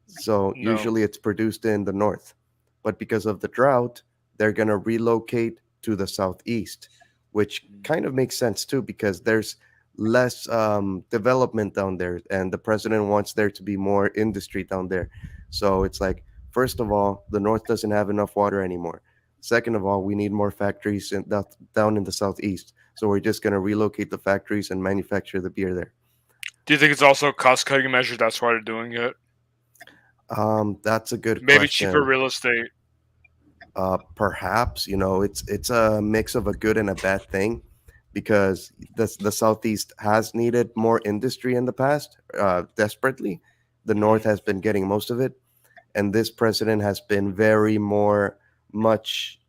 So No. usually it's produced in the north, but because of the drought, they're gonna relocate to the southeast, which kind of makes sense too because there's less development down there, and the president wants there to be more industry down there. So it's like, first of all, the north doesn't have enough water anymore. Second of all, we need more factories down in the southeast. So we're just gonna relocate the factories and manufacture the beer there. Do you think it's also a cost cutting measure? That's why they're doing it. That's a good Maybe cheaper question. real estate. Perhaps it's a mix of a good and a bad thing because the southeast has needed more industry in the past desperately. The north Hmm. has been getting most of it, and this president has been very more much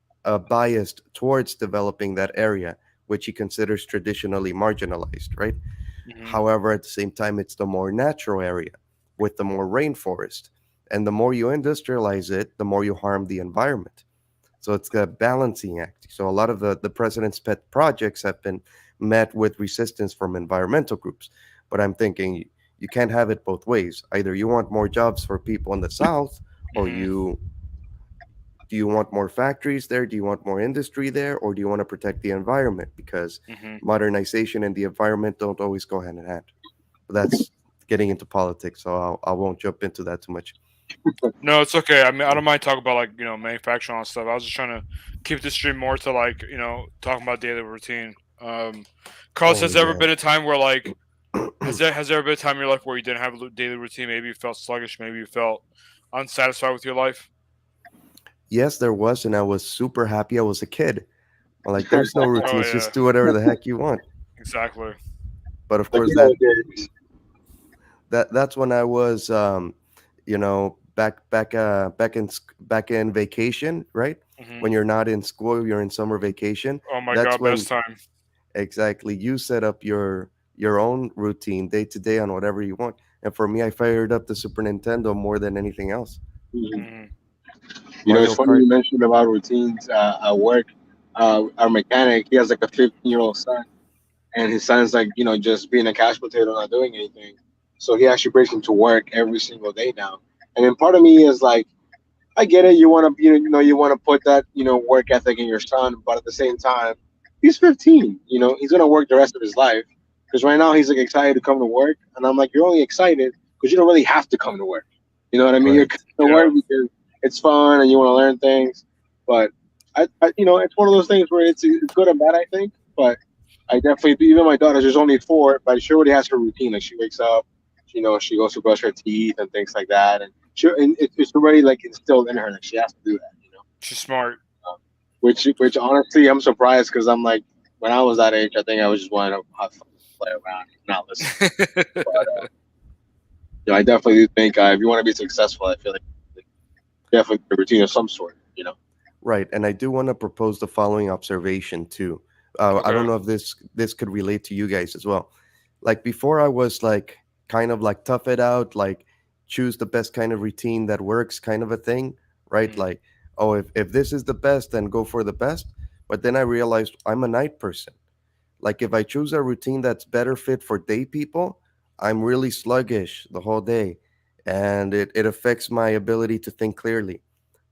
biased towards developing that area, which he considers traditionally marginalized, right? Hmm. However, at the same time, it's the more natural area with the more rainforest, and the more you industrialize it, the more you harm the environment. So it's a balancing act. So a lot of the president's pet projects have been met with resistance from environmental groups. But I'm thinking you can't have it both ways. Either you want more jobs for people in the South, or Hmm. do you want more factories there? Do you want more industry there? Or do you want to protect the environment? Because Hmm. modernization and the environment don't always go hand in hand. But that's getting into politics, so I won't jump into that too much. No, it's okay. I mean, I don't mind talking about like manufacturing and stuff. I was just trying to keep the stream more to like talking about daily routine. Carlos, Oh has there ever yeah. been a time where like has there ever been a time in your life where you didn't have a daily routine? Maybe you felt sluggish. Maybe you felt unsatisfied with your life. Yes, there was, and I was super happy I was a kid. I'm like, there's no Oh routines, yeah, just do whatever the heck you want. exactly. But of The course, good old days. that's when I was, back in vacation, right? Hmm. When you're not in school, you're in summer vacation. Oh my That's god, best when time. exactly you set up your own routine day to day on whatever you want. And for me, I fired up the Super Nintendo more than anything else. Mhm. Hmm. It's Mario funny Kart. you mentioned about routines at work. Our mechanic, he has like a 15-year-old son, and his son's like, just being a cash potato, not doing anything. So he actually brings him to work every single day now. And then part of me is like, I get it. You want to, you want to put that, work ethic in your son, but at the same time, he's 15. He's gonna work the rest of his life. Because right now he's like excited to come to work, and I'm like, you're only excited because you don't really have to come to work. You know what I mean? You're Right. coming to Yeah. work because it's fun and you want to learn things. But it's one of those things where it's good and bad, I think. But I definitely, even my daughter, she's only 4, but she already has her routine. Like she wakes up, she goes to brush her teeth and things like that, and it's already like instilled in her that she has to do that. She's smart. Which honestly, I'm surprised because I'm like, when I was that age, I think I was just wanting to have fun, play around, not listen. I definitely do think if you want to be successful, I feel like definitely a routine of some sort. Right. And I do want to propose the following observation too. I don't Okay. know if this could relate to you guys as well. Like before, I was like kind of like tough it out, like choose the best kind of routine that works, kind of a thing, right? Mhm. Like, oh, if this is the best, then go for the best. But then I realized I'm a night person. Like if I choose a routine that's better fit for day people, I'm really sluggish the whole day, and it affects my ability to think clearly.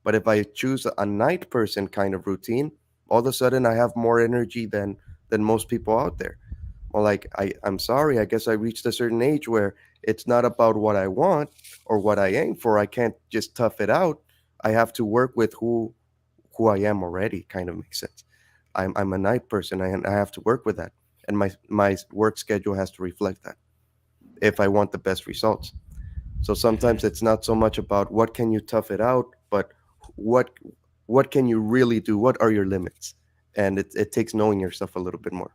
But if I choose a night person kind of routine, all of a sudden I have more energy than most people out there. Well, like I'm sorry, I guess I reached a certain age where it's not about what I want or what I aim for. I can't just tough it out. I have to work with who I am already. Kind of makes sense. I'm a night person, and I have to work with that, and my work schedule has to reflect that if I want the best results. So Mhm. sometimes it's not so much about what can you tough it out, but what what can you really do? What are your limits? And it takes knowing yourself a little bit more.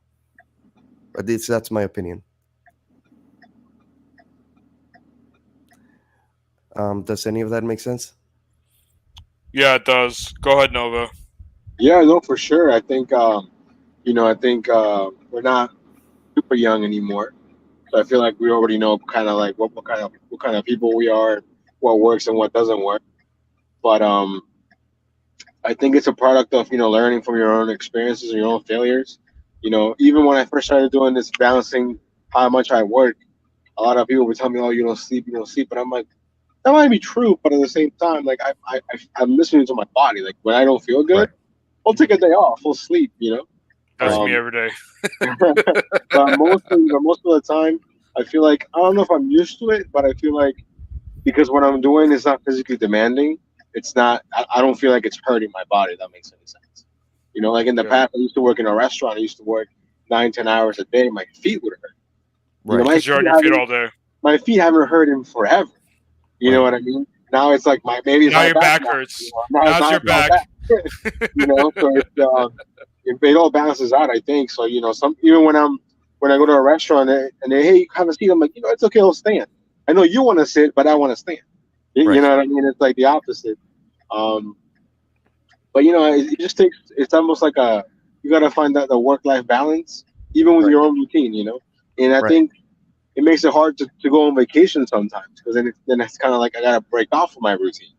But that's my opinion. Does any of that make sense? Yeah, it does. Go ahead, Nova. Yeah, no, for sure. I think we're not super young anymore, so I feel like we already know kind of like what kind of people we are, what works and what doesn't work. But I think it's a product of learning from your own experiences and your own failures. Even when I first started doing this balancing how much I work, a lot of people would tell me, "Oh, you don't sleep," but I'm like, that might be true, but at the same time, like I'm listening to my body. Like when I don't feel Right. good, I'll take a Mhm. day off, I'll sleep. That's Right. me Um, every day. but most of the time, I feel like I don't know if I'm used to it, but I feel like because what I'm doing is not physically demanding, it's not. I don't feel like it's hurting my body. If that makes any sense. Like in the Yeah, past, I used to work in a restaurant. I used to work 9, 10 hours a day. My feet would hurt. Right. My because you're feet on your feet haven't all day. my feet haven't hurt in forever. You know Right. what I mean? Now it's like maybe it's Now my your back back now. hurts. Now Now it's your it's my back. back. So it all balances out. I think so. Some even when I go to a restaurant and they hey have a seat, I'm like it's okay, I'll stand. I know you want to sit, but I want to stand. You Right. know what I mean? It's like the opposite. Um, but it just takes. It's almost like you got to find that the work life balance, even with Right. your own routine. And I Right. think it makes it hard to go on vacation sometimes because then it's kind of like I gotta break off from my routine.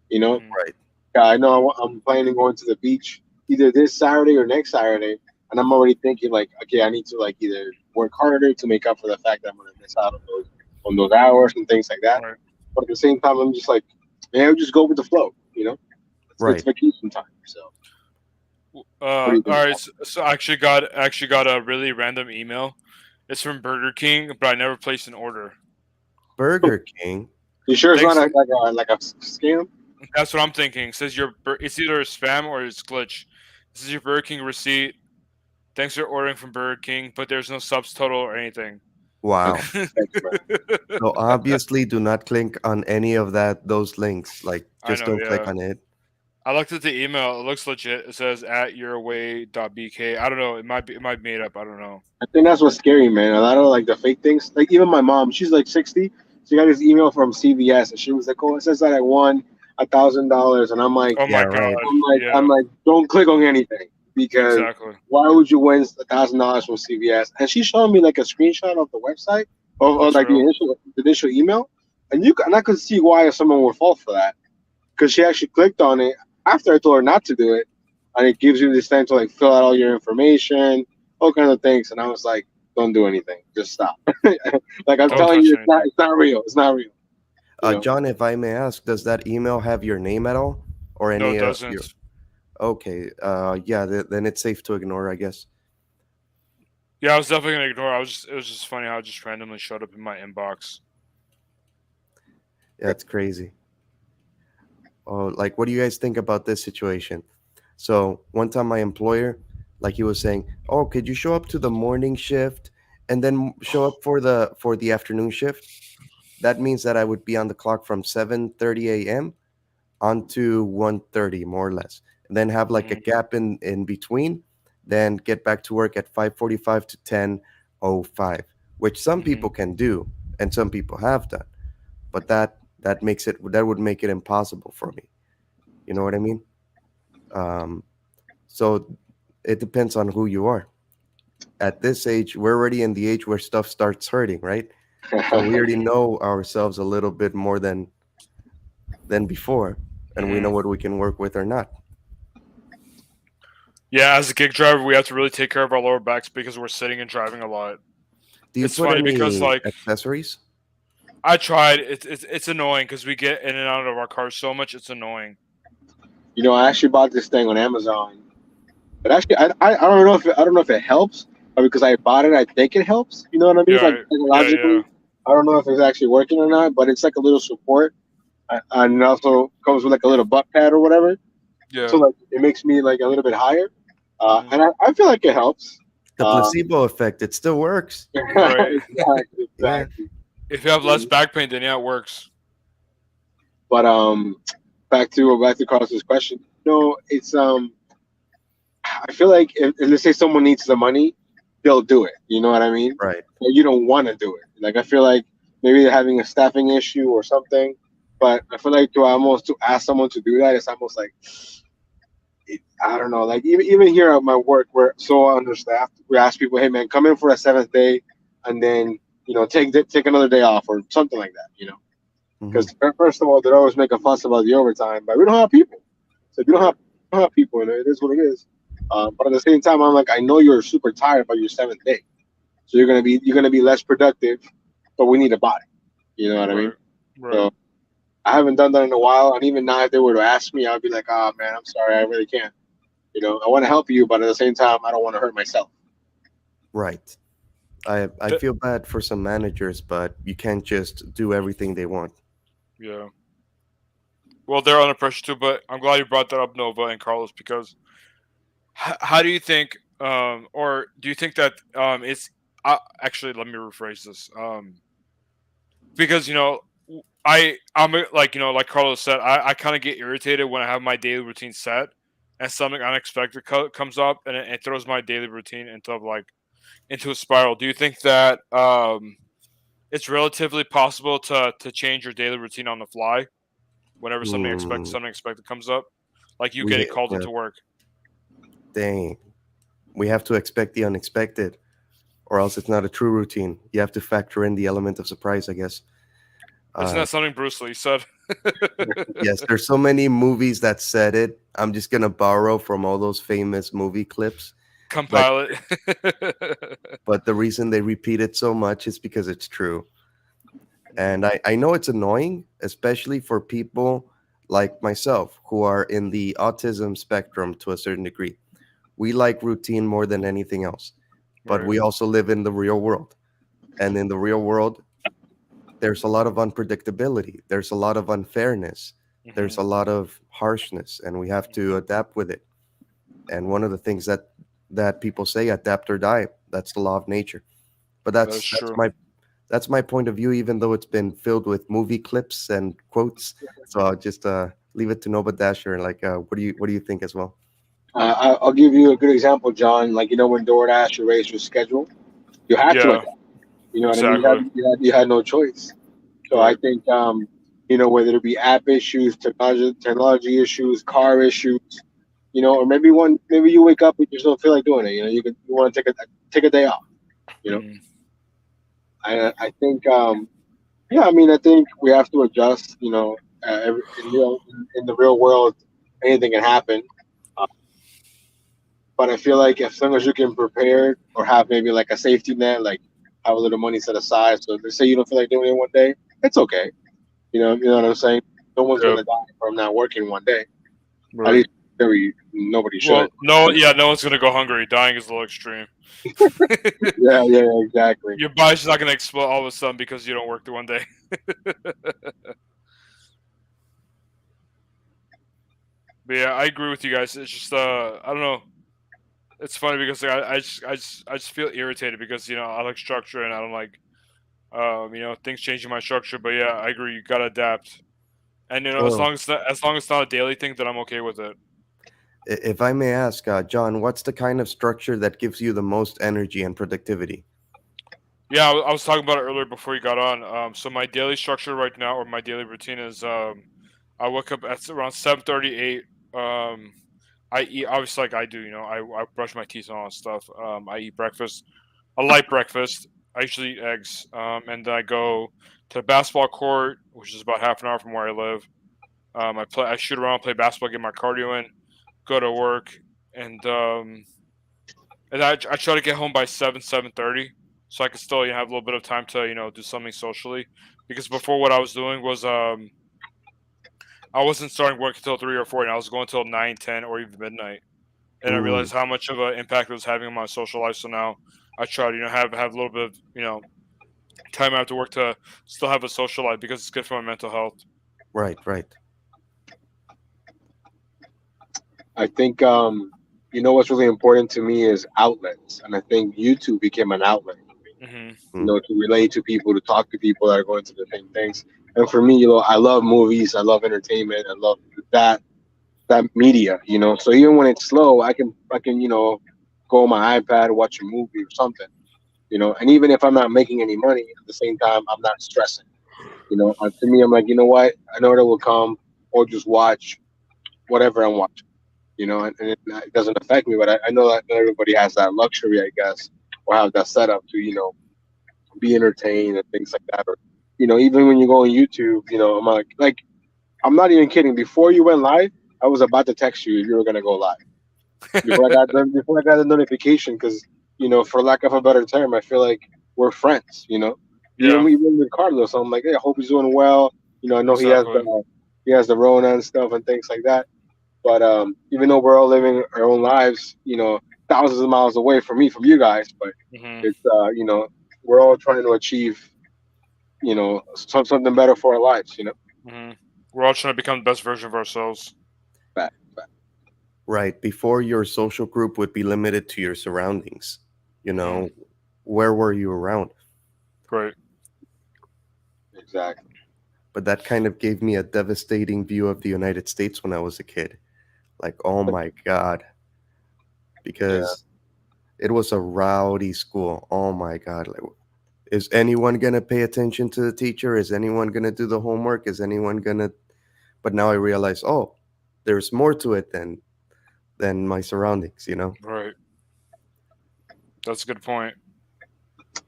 You know, Mhm. Right. yeah, I know I'm planning on going to the beach either this Saturday or next Saturday, and I'm already thinking like, okay, I need to like either work harder to make up for the fact that I'm gonna miss out on those hours and things like that. Right. But at the same time, I'm just like, man, I'll just go with the flow. It's Right. vacation time. So what do you All think? right. So I actually got a really random email. It's from Burger King, but I never placed an order. Burger King. You sure it's not Thanks. like a scam? That's what I'm thinking. It says it's either a spam or it's glitch. This is your Burger King receipt. Thanks for ordering from Burger King, but there's no subtotal or anything. Wow. Thanks, man. So obviously, do not click on any of those links. Like, I just know, don't click yeah. on it. I looked at the email. It looks legit. It says at yourway.bk. I don't know. It might be made up. I don't know. I think that's what's scary, man. A lot of like the fake things. Like even my mom, she's like 60. She got this email from CVS, and she was like, "Oh, it says that I won $1,000," and I'm like, Oh Yeah, my god. right. I'm Yeah. like, don't click on anything because Exactly. why would you win $1,000 from CVS? And she showed me like a screenshot of the website or That's like real. the initial email, and I could see why someone would fall for that because she actually clicked on it after I told her not to do it, and it gives you this thing to like fill out all your information, all kinds of things, and I was like, don't do anything, just stop. Like I'm Don't Oh, telling touch you, anything. it's not real. It's not real. You know. John, if I may ask, does that email have your name at all, or No, it any doesn't. your? Okay. Yeah. Then it's safe to ignore, I guess. Yeah, I was definitely gonna ignore. It was just funny how it just randomly showed up in my inbox. Yeah, it's crazy. Oh, like, what do you guys think about this situation? So one time, my employer, like, he was saying, "Oh, could you show up to the morning shift and then show up for the afternoon shift?" That means that I would be on the clock from 7:30 a.m. onto 1:30, more or less, and then have like a Mhm. gap in between, then get back to work at 5:45 to 10:05, which some people Mhm. can do and some people have done, but that would make it impossible for me. You know what I mean? Um, so it depends on who you are. At this age, we're already in the age where stuff starts hurting, right? So we already Mhm. know ourselves a little bit more than before, and we know Mhm. what we can work with or not. Yeah, as a gig driver, we have to really take care of our lower backs because we're sitting and driving a lot. Do you It's put funny because any like accessories? I tried. It's annoying because we get in and out of our cars so much. It's annoying. I actually bought this thing on Amazon, but actually, I don't know if I don't know if it helps, but because I bought it, I think it helps. You know what I mean? It's like Yeah. Yeah. Yeah. psychologically, I don't know if it's actually working or not, but it's like a little support, and it also comes with like a little butt pad or whatever. So Yeah. like it makes me like a little bit higher, Mhm. and I feel like it helps. The Uh, placebo effect, it still works. Right. exactly, Yeah. exactly. If you have less back pain, then yeah, it works. But back to Carlos's question. No, it's I feel like if let's say someone needs the money, they'll do it. You know what I mean? Right. But you don't want to do it. Like I feel like maybe they're having a staffing issue or something. But I feel like to ask someone to do that, it's almost like I don't know. Like even here at my work, we're so understaffed. We ask people, "Hey man, come in for a seventh day, and then take another day off or something like that." Hmm. Because first of all, they're always making fuss about the overtime, but we don't have people. So if you Right. don't have people, and it is what it is. But at the same time, I'm like, I know you're super tired by your seventh day, so you're gonna be less productive. But we need a body. You know what I mean? Right. Right. So I haven't done that in a while, and even now, if they were to ask me, I'd be like, "Oh man, I'm sorry, I really can't." I want to help you, but at the same time, I don't want to hurt myself. Right. I Th- feel bad for some managers, but you can't just do everything they want. yeah. Well, they're under pressure too, but I'm glad you brought that up, Nova and Carlos, because how do you think, or do you think that it's actually let me rephrase this, because like like Carlos said, I kind of get irritated when I have my daily routine set and something unexpected comes up and it throws my daily routine into a spiral. Do you think that it's relatively possible to change your daily routine on the fly whenever Hmm. something expected comes up, like you We getting called yeah, into work? dang. We have to expect the unexpected, or else it's not a true routine. You have to factor in the element of surprise, I guess. Isn't Uh, that something Bruce Lee said? yes, there's so many movies that said it. I'm just gonna borrow from all those famous movie clips, but Compile it. the reason they repeat it so much is because it's true. And I know it's annoying, especially for people like myself, who are in the autism spectrum to a certain degree. We like routine more than anything else, but Right. we also live in the real world. And in the real world, there's a lot of unpredictability, there's a lot of unfairness, there's Hmm. a lot of harshness, and we have to adapt with it. And one of the things that people say, adapt or die. That's the law of nature. But That is that's true. my point of view, even though it's been filled with movie clips and quotes. So I'll just leave it to Nova Dasher. And like, what do you think as well? I'll give you a good example, John. Like, when DoorDash erased your schedule, you had to Yeah. adapt. You know what I mean? Exactly. You had no choice. So I Right. think, whether it be app issues, technology issues, car issues, or maybe you wake up and you just don't feel like doing it. You want to take a day off. You know, Hmm. I think, yeah, I mean, I think we have to adjust. In the real world, anything can happen. Uh, but I feel like as long as you can prepare or have maybe like a safety net, like have a little money set aside. So let's say you don't feel like doing it one day, it's okay. You know what I'm saying? No one's Yep. gonna die from not working one day. At Right. least nobody Well, should. no, But yeah, no one's gonna go hungry. Dying is a little extreme. yeah, yeah, yeah, exactly. Your body's not gonna explode all of a sudden because you don't work the one day. But yeah, I agree with you guys. It's just I don't know. It's funny because like, I just feel irritated because I like structure and I don't like things changing my structure. But yeah, I agree. You gotta adapt. And as Well, long as it's not a daily thing, then I'm okay with it. if I may ask, John, what's the kind of structure that gives you the most energy and productivity? Yeah, I was talking about it earlier before you got on. So my daily structure right now, or my daily routine is, I wake up at around 7:38. Um, I eat obviously like I do. I brush my teeth and all that stuff. I eat breakfast, a light breakfast. I usually eat eggs. And then I go to the basketball court, which is about half an hour from where I live. I shoot around, play basketball, get my cardio in, go to work, and I try to get home by 7:30, so I can still have a little bit of time to do something socially. Because before what I was doing was I wasn't starting work until 3 or 4, and I was going until 9, 10, or even midnight. And I Mm, realized how much of an impact it was having on my social life. So now I try to have a little bit of time after work to still have a social life because it's good for my mental health. right, right. I think, what's really important to me is outlets, and I think YouTube became an outlet. Hmm. Mm, To relate to people, to talk to people that are going through the same things. And for me, I love movies, I love entertainment, I love that that media. So even when it's slow, I can go on my iPad, watch a movie or something. And even if I'm not making any money, at the same time, I'm not stressing. To me, I'm like, you know what? I know that will come, or just watch whatever I'm watching. And it doesn't affect me. But I know that not everybody has that luxury, I guess, or have that setup to be entertained and things like that. Or even when you go on YouTube, I'm like I'm not even kidding. Before you went live, I was about to text you if you were gonna go live. Before I got the notification, because for lack of a better term, I feel like we're friends. Yeah, Even with Carlos, I'm like, hey, I hope he's doing well. I know exactly. he has the Rona and stuff and things like that. But even though we're all living our own lives, thousands of miles away from me, from you guys, but Hmm. it's we're all trying to achieve something better for our lives. Hmm. We're all trying to become the best version of ourselves. Back. right. Before your social group would be limited to your surroundings. You Hmm. know, where were you around? Great. Exactly. But that kind of gave me a devastating view of the United States when I was a kid. Like, oh my God, Yeah. because it was a rowdy school. Oh my God. Like, is anyone going to pay attention to the teacher? Is anyone going to do the homework? Is anyone going to? But now I realize, oh, there's more to it than my surroundings, you know? Right. That's a good point.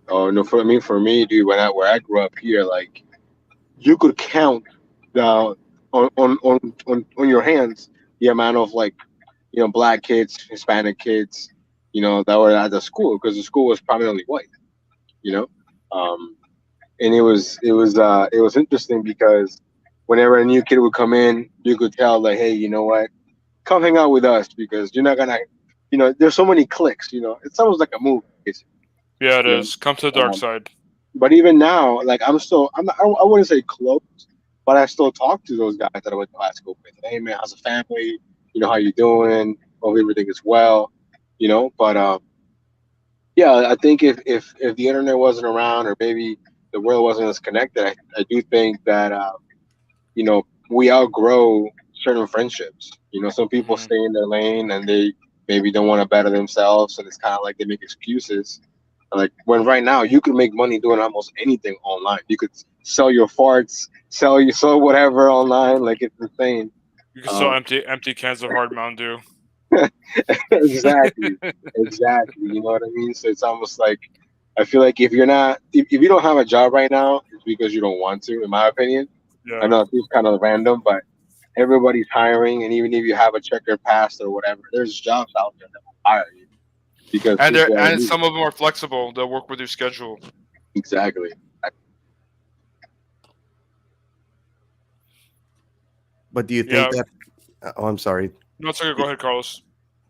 Oh no, for me, dude, where I grew up here, like you could count the on your hands the amount of like black kids, Hispanic kids, that were at the school because the school was primarily white. You know, um, and it was interesting because whenever a new kid would come in, you could tell like, hey, you know what? Come hang out with us because you're not gonna, there's so many clicks. It's almost like a movie, basically. Yeah, it You is. Come to the dark know? side. But even now, like I'm not, I wouldn't say close, but I still talk to those guys that I went to high school with. Hey man, how's the family? How you doing? Hope everything is well. But yeah, I think if the internet wasn't around, or maybe the world wasn't as connected, I do think that we outgrow certain friendships. Some people Hmm. stay in their lane and they maybe don't want to better themselves, and it's kind of like they make excuses. Like when right now you could make money doing almost anything online. You could sell your farts, sell whatever online. Like it's insane. You can sell Um, empty cans of hard Mountain exactly, Dew. exactly. You know what I mean? So it's almost like I feel like if you're not, if you don't have a job right now, it's because you don't want to. In my opinion, I Yeah, know it's kind of random, but everybody's hiring, and even if you have a checkered past or whatever, there's jobs out there that will hire you because and people are moving. some of them are flexible. They'll work with your schedule. Exactly. But do you think Yeah. that? Oh, I'm sorry. No, it's okay. Go ahead, Carlos.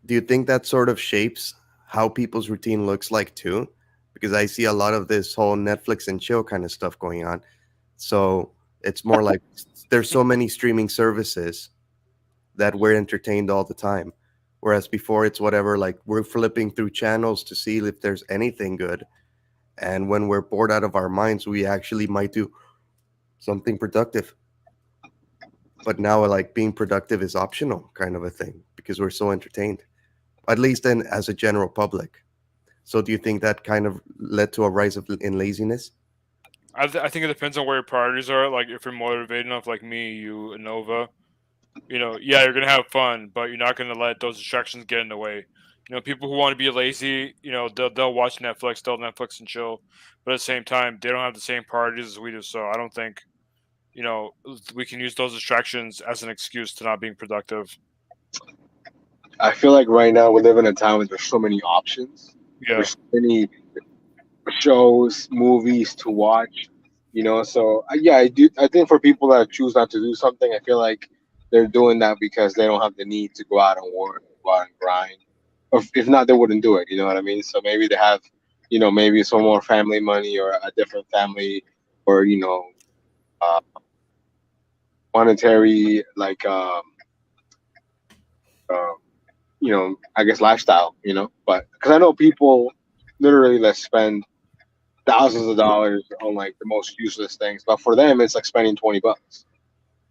Do you think that sort of shapes how people's routine looks like too? Because I see a lot of this whole Netflix and chill kind of stuff going on. So it's more like there's so many streaming services that we're entertained all the time. Whereas before it's whatever, like we're flipping through channels to see if there's anything good. And when we're bored out of our minds, we actually might do something productive. But now, like being productive is optional, kind of a thing, because we're so entertained, at least then as a general public. So, do you think that kind of led to a rise in laziness? I think it depends on where your priorities are. Like if you're motivated enough, like me, you, and Nova, yeah, you're gonna have fun, but you're not gonna let those distractions get in the way. People who want to be lazy, they'll watch Netflix, they'll Netflix and chill, but at the same time, they don't have the same priorities as we do. So I don't think you know we can use those distractions as an excuse to not being productive. I feel like right now we live in a time where there's so many options. Yeah. There's so many shows, movies to watch. So yeah, I do. I think for people that choose not to do something, I feel like they're doing that because they don't have the need to go out and work, go out and grind. Or if not, they wouldn't do it. You know what I mean? So maybe they have, maybe some more family money or a different family, or uh, monetary like uh, I guess lifestyle. But because I know people literally that spend thousands of dollars on like the most useless things, but for them it's like spending $20.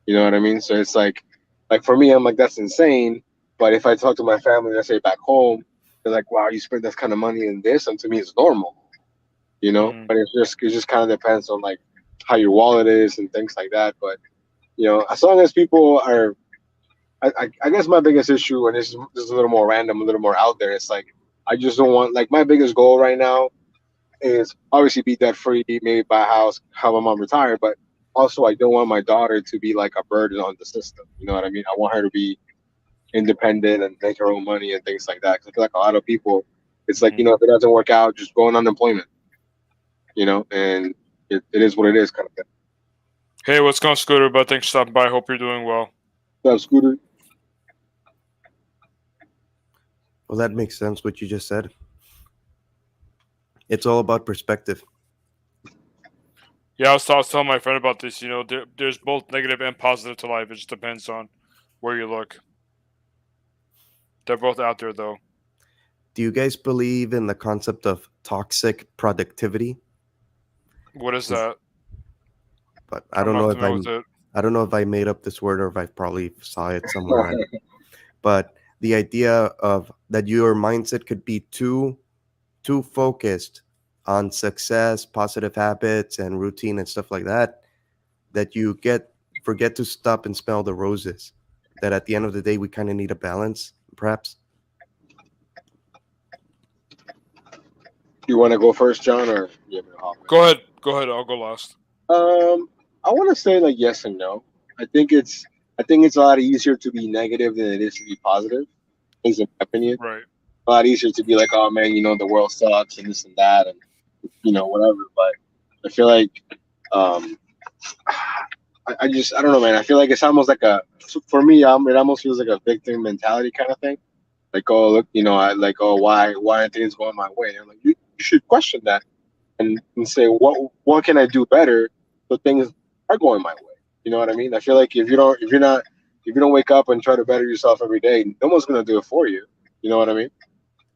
You know what I mean? So it's like for me, I'm like that's insane. But if I talk to my family, let's say back home, they're like, "Wow, you spend this kind of money in this," and to me, it's normal. Hmm. But it just kind of depends on like how your wallet is and things like that. But as long as people are, I guess my biggest issue, and this is a little more random, a little more out there. It's like I just don't want like my biggest goal right now is obviously be debt free, maybe buy a house, have my mom retire, but also I don't want my daughter to be like a burden on the system. You know what I mean? I want her to be independent and make her own money and things like that. 'Cause I feel like a lot of people, it's like Hmm. if it doesn't work out, just go on unemployment. And it is what it is, kind of thing. Hey, what's going, Scooter? But thanks for stopping by. Hope you're doing well. So, Scooter, Well, that makes sense what you just said. It's all about perspective. Yeah, I was telling my friend about this. There's both negative and positive to life. It just depends on where you look. They're both out there, though. Do you guys believe in the concept of toxic productivity? What is 'Cause- that? But I'm not familiar with it. I don't know if I made up this word or if I probably saw it somewhere random. But the idea of that your mindset could be too focused on success, positive habits, and routine and stuff like that, that you forget to stop and smell the roses. That at the end of the day, we kind of need a balance, perhaps. you want to go first, John, or you want me to hop in? Go ahead. Go ahead. I'll go last. I want to say like yes and no. I think it's I think it's a lot easier to be negative than it is to be positive. Is in my opinion. Right. A lot easier to be like, oh man, the world sucks and this and that and whatever. But I feel like um, I don't know, man. I feel like it's almost like for me, it almost feels like a victim mentality kind of thing. Like, oh, look, I like, oh, why aren't things going my way? I'm like, you should question that and say, what can I do better so things are going my way? You know what I mean? I feel like if you don't wake up and try to better yourself every day, no one's gonna do it for you. You know what I mean?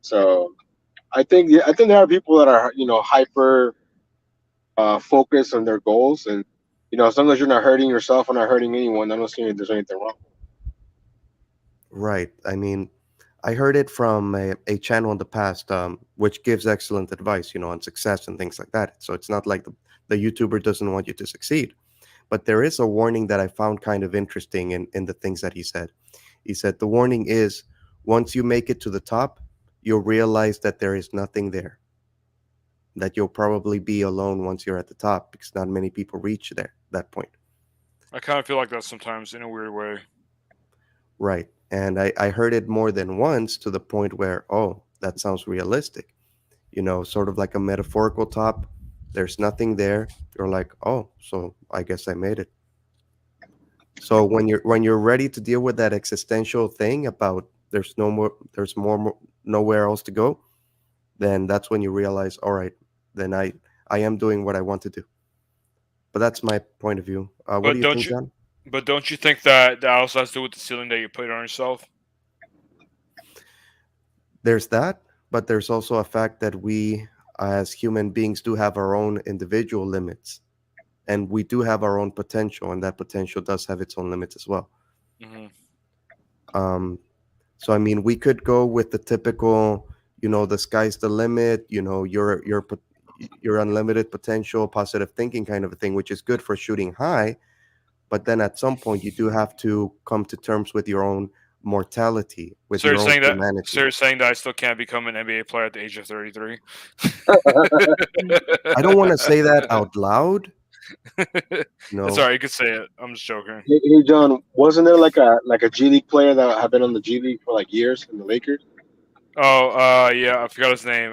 So I think there are people that are hyper focused on their goals, and as long as you're not hurting yourself or not hurting anyone, I don't see there's anything wrong. Right. I mean, I heard it from a channel in the past, which gives excellent advice, on success and things like that. So it's not like the YouTuber doesn't want you to succeed. But there is a warning that I found kind of interesting in the things that he said. He said the warning is once you make it to the top, you'll realize that there is nothing there, that you'll probably be alone once you're at the top because not many people reach that point. I kind of feel like that sometimes in a weird way. Right. And I heard it more than once to the point where, oh, that sounds realistic. Sort of like a metaphorical top. There's nothing there. You're like, oh, so I guess I made it. So when you're ready to deal with that existential thing about there's nowhere else to go, then that's when you realize, all right, then I am doing what I want to do. But that's my point of view. What do But you don't think, you? John? But don't you think that also has to do with the ceiling that you put on yourself? There's that, but there's also a fact that we as human beings do have our own individual limits, and we do have our own potential, and that potential does have its own limits as well. Hmm. Um, so I mean, we could go with the typical, the sky's the limit, your unlimited potential, positive thinking kind of a thing, which is good for shooting high. But then at some point, you do have to come to terms with your own mortality, with So you're your own saying that? So humanity. you're saying that I still can't become an NBA player at the age of 33? I don't want to say that out loud. It's alright. You could say it. I'm just joking. Hey, John, wasn't there like a G League player that had been on the G League for like years in the Lakers? Oh, yeah, I forgot his name.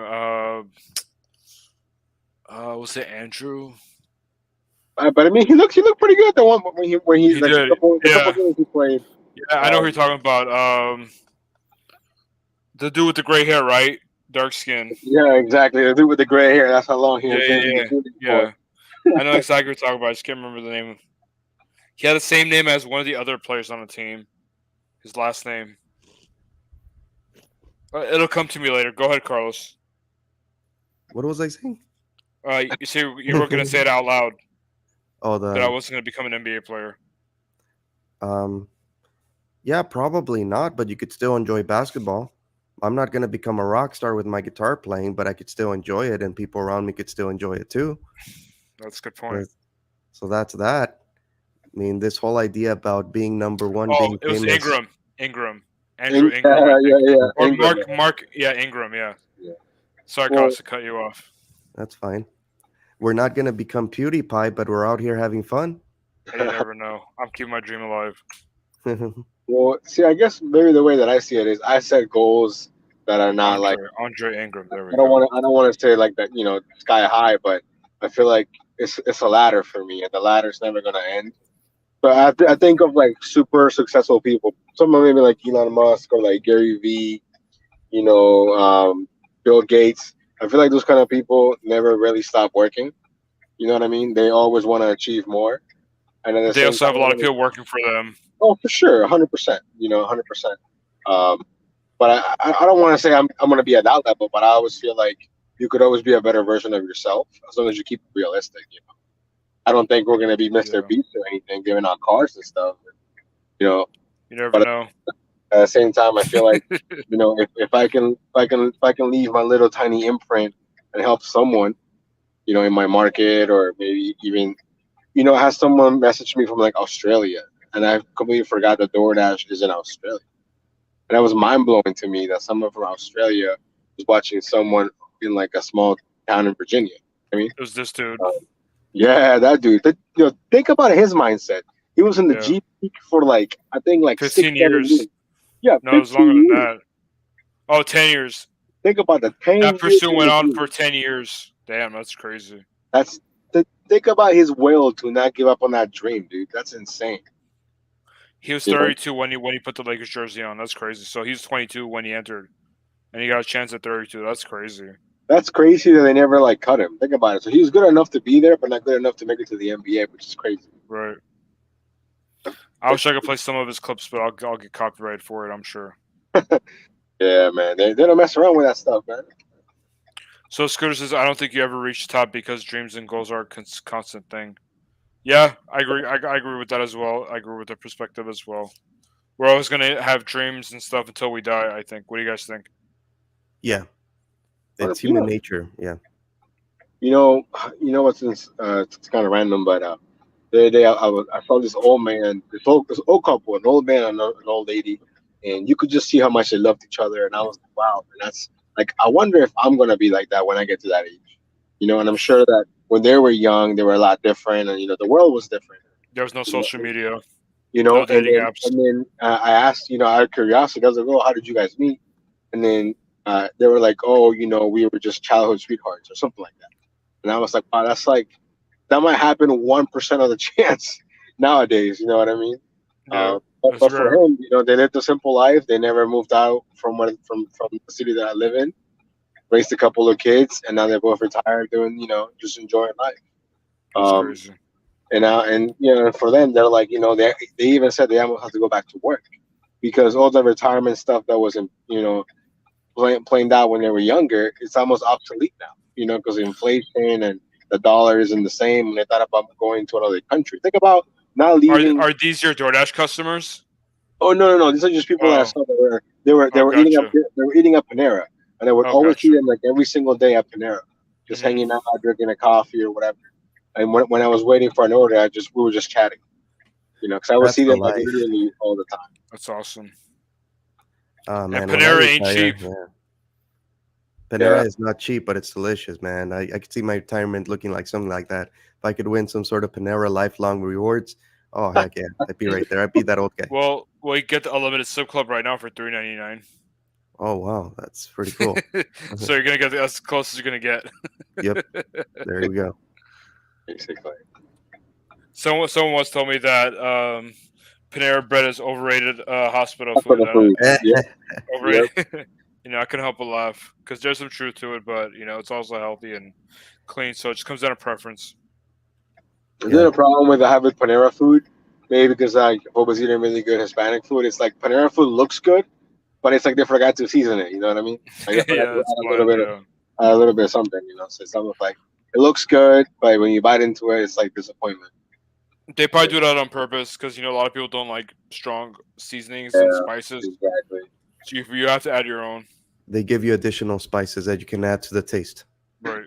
Was it Andrew? But I mean, he looked pretty good. The one when he He like did. the couple Yeah, games he played. yeah. I know who you're Um, talking about. The dude with the gray hair, right? Dark skin. yeah, exactly. The dude with the gray hair. That's how long he Yeah, had been yeah, in the yeah, G League for. yeah. I know exactly what you're talking about. I just can't remember the name. He had the same name as one of the other players on the team. His last name. It'll come to me later. Go ahead, Carlos. What was I saying? You say you were gonna say it out loud Oh, that I the wasn't gonna become an NBA player. um, yeah, probably not. But you could still enjoy basketball. I'm not gonna become a rock star with my guitar playing, but I could still enjoy it, and people around me could still enjoy it too. That's a good point. Uh, So that's that. I mean, this whole idea about being number one, Oh, being it was famous. Ingram. Ingram. Andrew Ingram, I Yeah, think. yeah, Or Ingram. Mark. Yeah, Ingram. Yeah. Yeah. Sorry, Well, Carlos, to cut you off. That's fine. We're not gonna become PewDiePie, but we're out here having fun. You never know. I'm keeping my dream alive. well, see, I guess maybe the way that I see it is I set goals that are not like Andre Ingram. There we I don't go. want to say like that sky high, but I feel like it's a ladder for me, and the ladder's never gonna end. But I think of like super successful people, someone maybe like Elon Musk or like Gary V, you know, Bill Gates. I feel like those kind of people never really stop working. You know what I mean? They always want to achieve more, and at the But they same also time, have a lot of people working for them. oh, for sure, 100%. 100%. Um, but I don't want to say I'm going to be at that level, but I always feel like you could always be a better version of yourself as long as you keep it realistic. I don't think we're going to be Mr. Yeah. Beast or anything, giving out cars and stuff. You know, You never but know. at the same time, I feel like if I can leave my little tiny imprint and help someone, in my market or maybe even I had someone message me from like Australia, and I completely forgot that DoorDash is in Australia. And that was mind blowing to me that someone from Australia was watching someone in like a small town in Virginia. I mean, It was this dude. yeah, that dude. Think about his mindset. He was in the Yeah. G League for like I think like 15 6-7 years. years. Yeah, No, it was 15 longer than years. that. Oh, 10 years. Think about the 10 That years pursuit in went the G on League. for 10 years. Damn, that's crazy. That's think about his will to not give up on that dream, dude. That's insane. He was You know, 32 when he put the Lakers jersey on. That's crazy. So he was 22 when he entered, and he got a chance at 32. That's crazy. that's crazy that they never like cut him. Think about it. So he was good enough to be there, but not good enough to make it to the NBA, which is crazy. Right. I wish I could play some of his clips, but I'll get copyrighted for it, I'm sure. Yeah, man. They don't mess around with that stuff, man. So Scooter says, I don't think you ever reach the top because dreams and goals are a constant thing. Yeah, I agree. I agree with that as well. I agree with the perspective as well. We're always gonna have dreams and stuff until we die, I think. What do you guys think? Yeah, it's You human know, nature. Yeah. you know, you know what's it's kind of random, but the other day I saw this old man, this old couple, an old man and an old lady, and you could just see how much they loved each other, and I was like, wow, and that's like I wonder if I'm gonna be like that when I get to that age, you know, and I'm sure that when they were young, they were a lot different, and you know, the world was different, There was no you know, social media, you no know, dating apps. and then I asked, you know, out of curiosity, I was like, oh, how did you guys meet? And then they were like, oh, you know, we were just childhood sweethearts or something like that. And I was like, wow, that's like that might happen 1% of the chance nowadays. You know what I mean? Yeah, that's But for rare. him, you know, they lived a simple life. They never moved out from from the city that I live in. Raised a couple of kids, and now they're both retired, doing just enjoying life. That's Um, crazy. and now and for them, they're like they even said they almost have to go back to work because all the retirement stuff that wasn't playing out when they were younger, it's almost obsolete now. Because inflation and the dollar isn't the same. And they thought about going to another country. Think about not leaving. Are these your DoorDash customers? Oh no! These are just people that I Oh, saw that they were eating up gotcha. they were eating at Panera, and I would Oh, always see gotcha. them like every single day at Panera, just Hmm. hanging out, drinking a coffee or whatever. And when I was waiting for an order, we were just chatting. Because I would That's see the them like life. literally all the time. That's awesome. Oh And man, when I Panera ain't retire, cheap. yeah. Yeah, Panera is not cheap, but it's delicious, man. I could see my retirement looking like something like that. If I could win some sort of Panera lifelong rewards, oh heck yeah, I'd be right there. I'd be that old guy. Well, you get the unlimited sub club right now for $3.99. Oh wow, that's pretty cool. So you're gonna get as close as you're gonna get. Yep, there we go. basically. Someone once told me that Panera bread is overrated hospital That's for food. the food. Yeah, yeah. Overrated. I couldn't help but laugh because there's some truth to it, but it's also healthy and clean, so it just comes down to preference. Is there Yeah, a problem with I have with Panera food? Maybe because I was eating really good Hispanic food. It's like Panera food looks good, but it's like they forgot to season it. You know what I mean? Like they forgot Yeah, to it's add bland. Yeah, a little bit of something. So it's almost like it looks good, but when you bite into it, it's like disappointment. they probably do that on purpose because a lot of people don't like strong seasonings and Yeah, spices, exactly. so you have to add your own. they give you additional spices that you can add to the taste. Right,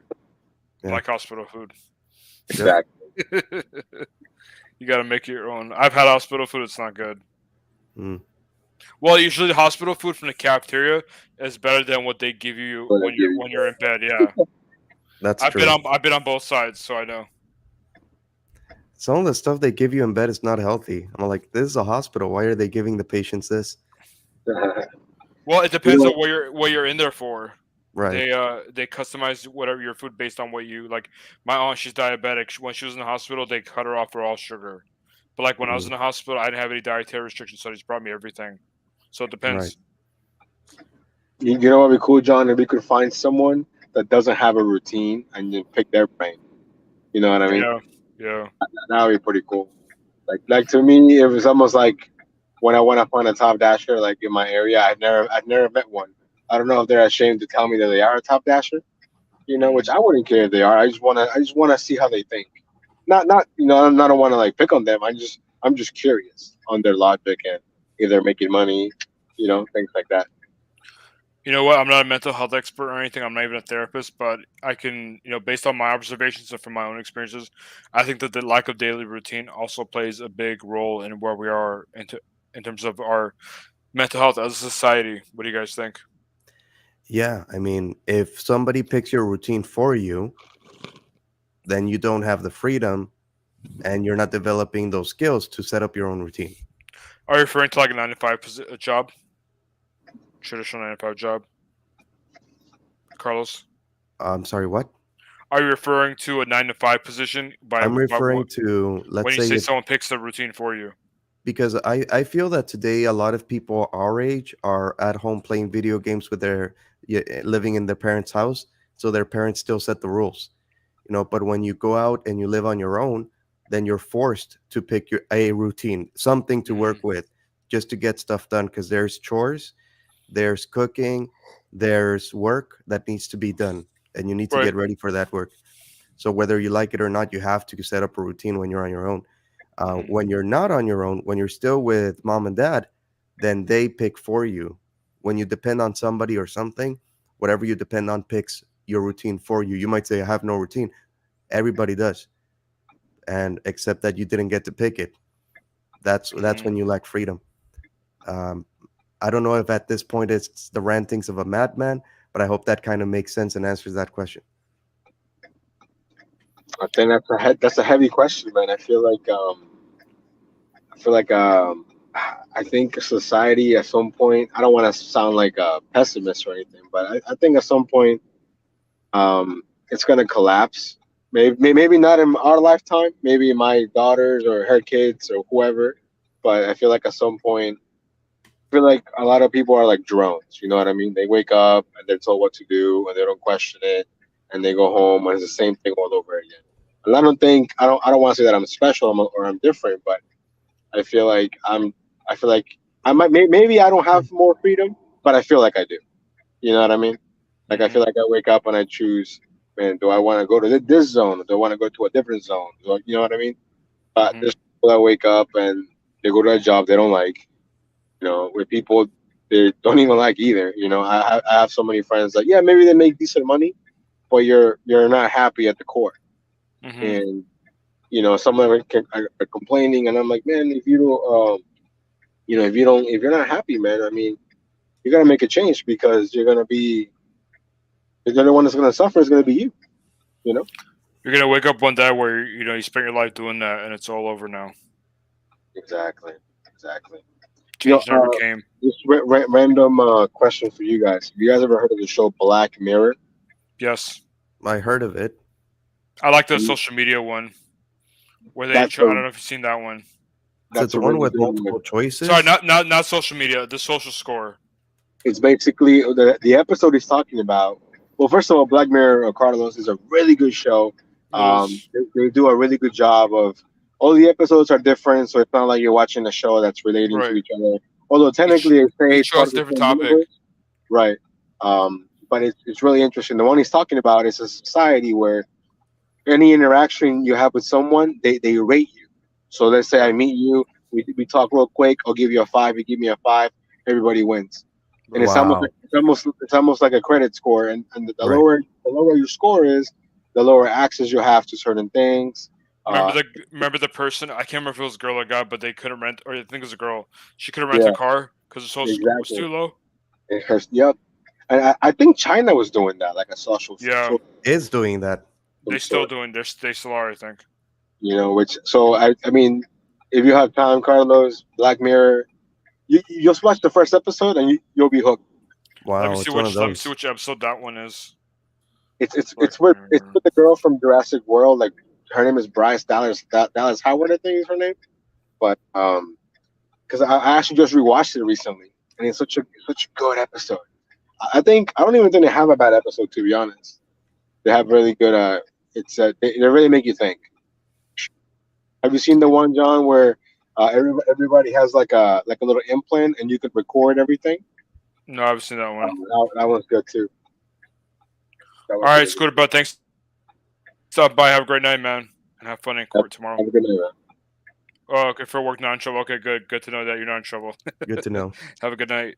Yeah, like hospital food. yep. Exactly. You got to make your own. I've had hospital food; it's not good. Mm, Well, usually the hospital food from the cafeteria is better than what they give you What I when give you're you. when you're in bed. Yeah, that's true. I've been on both sides, so I know. Some of the stuff they give you in bed is not healthy. I'm like, this is a hospital. Why are they giving the patients this? Well, it you depends on know, what you're in there for. Right. They customize whatever your food based on what you like. My aunt, she's diabetic. When she was in the hospital, they cut her off for all sugar. But like when I was in Mm, the hospital, I didn't have any dietary restrictions, so they just brought me everything. So it right. depends. you know what would be cool, John? If we could find someone that doesn't have a routine and then pick their brain. You know what I mean? Yeah, yeah. That would be pretty cool. Like to me, it was almost like when I went up on a top dasher, like in my area, I've never met one. I don't know if they're ashamed to tell me that they are a top dasher, which Mm. I wouldn't care if they are. I just wanna see how they think. Not I don't want to like pick on them. I'm just curious on their logic and if they're making money, things like that. You know what? I'm not a mental health expert or anything. I'm not even a therapist, but I can, based on my observations and from my own experiences, I think that the lack of daily routine also plays a big role in where we are in terms of our mental health as a society. What do you guys think? Yeah. I mean, if somebody picks your routine for you, then you don't have the freedom and you're not developing those skills to set up your own routine. Are you referring to like a 9 to 5 job, traditional 9 to 5 job, Carlos? I'm sorry, what? Are you referring to a 9 to 5 position I'm by referring what to, when let's you say, say if someone picks the routine for you? because I feel that today a lot of people our age are at home playing video games with living in their parents' house, so their parents still set the rules. But when you go out and you live on your own, then you're forced to pick a routine, something to work Mhm. with, just to get stuff done, because there's chores, there's cooking, there's work that needs to be done, and you need to Right. get ready for that work. So whether you like it or not, you have to set up a routine when you're on your own. Mhm. When you're not on your own, when you're still with mom and dad, then they pick for you. When you depend on somebody or something, whatever you depend on picks your routine for you. You might say, I have no routine. Everybody does. And except that you didn't get to pick it. That's Mhm. when you lack freedom. Um, I don't know if at this point it's the rantings of a madman, but I hope that kind of makes sense and answers that question. I think that's a heavy question, man. I feel like I think society at some point. I don't want to sound like a pessimist or anything, but I think at some point it's gonna collapse. Maybe not in our lifetime. Maybe my daughters or her kids or whoever. But I feel like at some point, I feel like a lot of people are like drones. You know what I mean? They wake up and they're told what to do and they don't question it, and they go home and it's the same thing all over again. And I don't want to say that I'm special or I'm different, but I feel like I feel like I might maybe I don't have more freedom, but I feel like I do. You know what I mean? Like I feel Mhm. like I wake up and I choose, man, do I want to go to this zone? Or do I want to go to a different zone? You know what I mean? But Mhm. there's people that wake up and they go to a job they don't like. With people they don't even like either. I have so many friends like, yeah, maybe they make decent money, but you're not happy at the core. Mhm. And some of them are complaining, and I'm like, man, if you're not happy, man, I mean, you gotta make a change because the only one that's gonna suffer is gonna be you. You know. You're gonna wake up one day where you spent your life doing that, and it's all over now. Exactly. Exactly. Yo, Change never came. just random question for you guys. Have you guys ever heard of the show Black Mirror? Yes, I heard of it. I like the And social media one where they That's intro. I a don't know if you've seen that one. Is it that's the a one really with good one. multiple Sorry, choices? not social media. The social score. It's basically the episode he's talking about. Well, first of all, Black Mirror, Carlos, is a really good show. It is. They do a really good job of all the episodes are different, so it's not like you're watching a show that's relating to Right. each other. Although Each technically, they say each it's show part has of a the different same topic. universe, right? But it's really interesting. The one he's talking about is a society where any interaction you have with someone, they rate you. So let's say I Right. meet you, we talk real quick. I'll give you a five. You give me a five. Everybody wins, and Right. it's almost like a credit score. And the Right. lower your score is, the lower access you have to certain things. Remember Uh, the remember the person? I can't remember if it was a girl or a guy, but they couldn't rent, or I think it was a girl. She couldn't rent a yeah, car because the social score was exactly. too low. Yep. And I think China was doing that, like a Yeah, social Is doing that. they some still sort. doing. They still are. I think. Which so I mean, if you have time, Carlos, Black Mirror, you just watch the first episode and you'll be hooked. Wow, it's one of Let me see those. which episode that one is. It's it's Black it's with it's Mirror. with the girl from Jurassic World. Like her name is Bryce Dallas Howard, I think is her name. But because I actually just rewatched it recently, and it's such a good episode. I don't even think they have a bad episode, to be honest. They have really good. They really make you think. Have you seen the one, John, where everybody has like a little implant and you could record everything? No, I've seen that one. That one's good too. That All one's right, really good. Scooter, but thanks. Stop by. Have a great night, man, and have fun in Have, court tomorrow. have a good night, man. Oh, okay. For work, not in trouble. Okay, good. Good to know that you're not in trouble. Good to know. Have a good night.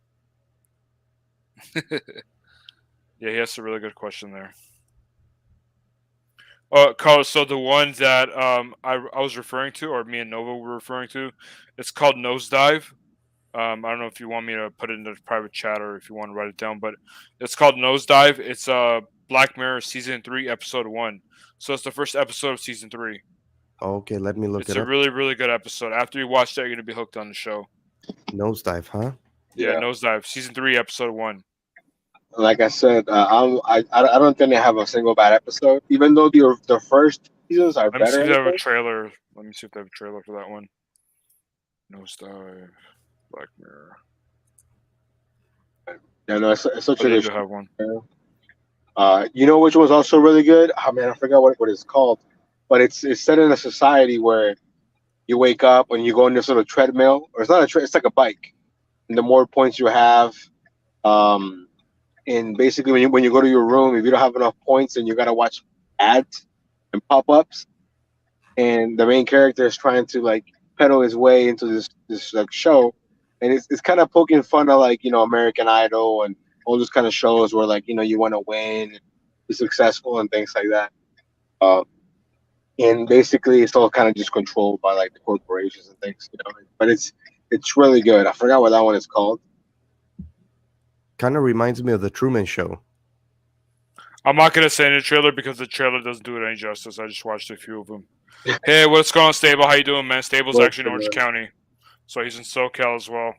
Yeah, he asked a really good question there. Carlos, so the one that I was referring to, or me and Nova were referring to, it's called Nosedive. I don't know if you want me to put it in the private chat or if you want to write it down, but it's called Nosedive. It's Black Mirror season 3, episode 1. So it's the first episode of season 3. Okay, let me look It's it a up. really, really good episode. After you watch that, you're gonna be hooked on the show. Nosedive, huh? Yeah, Yeah. Nosedive season 3, episode 1. like I said, I don't think they have a single bad episode. Even though the first seasons are Let me see better, if I they have a think. trailer. Let me see if they have a trailer for that one. Nosedive, Black Mirror. Yeah, no, it's such Oh, a they good do have one. show. You know which was also really good? Oh man, I forgot what it's called, but it's set in a society where you wake up and you go on this little treadmill, or it's not a it's like a bike. And the more points you have, um, and basically when you go to your room, if you don't have enough points, then you gotta watch ads and pop ups. And the main character is trying to like pedal his way into this like show, and it's kind of poking fun at like American Idol and all those kind of shows where like you want to win, be successful and things like that. Uh, and basically it's all kind of just controlled by like the corporations and things. But it's really good. I forgot what that one is called. Kind of reminds me of the Truman Show. I'm not gonna say any trailer because the trailer doesn't do it any justice. I just watched a few of them. Hey, what's going on, Stable? How you doing, man? Stable's But, actually in Orange County, so he's in SoCal as well.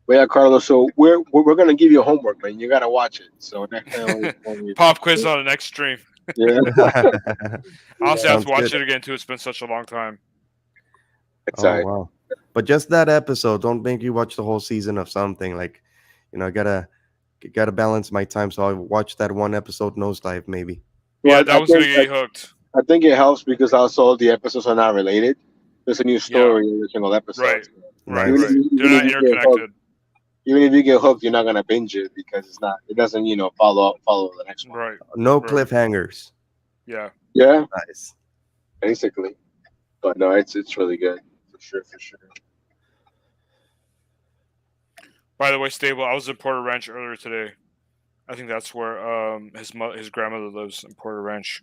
but yeah, Carlos. So we're gonna give you homework, man. You gotta watch it. So next time, Pop quiz on the next stream. yeah, Honestly, I have Sounds to watch good. it again too. It's been such a long time. it's Oh wow! But just that episode, don't make you watch the whole season of something. Like, I gotta balance my time, so I'll watch that one episode Nosedive maybe. Yeah, Well, that was gonna get you hooked. I think it helps because also the episodes are not related. There's a new story in every single episode. Right. So Right, Nice. right. They're not if you get interconnected. hooked, even if you get hooked, you're not gonna binge it because it doesn't follow the next one. Right. No Right. cliffhangers. Yeah. Yeah, Nice. basically. But no, it's really good for sure. By the way, Stable, I was in Porter Ranch earlier today. I think that's where his grandmother lives in Porter Ranch.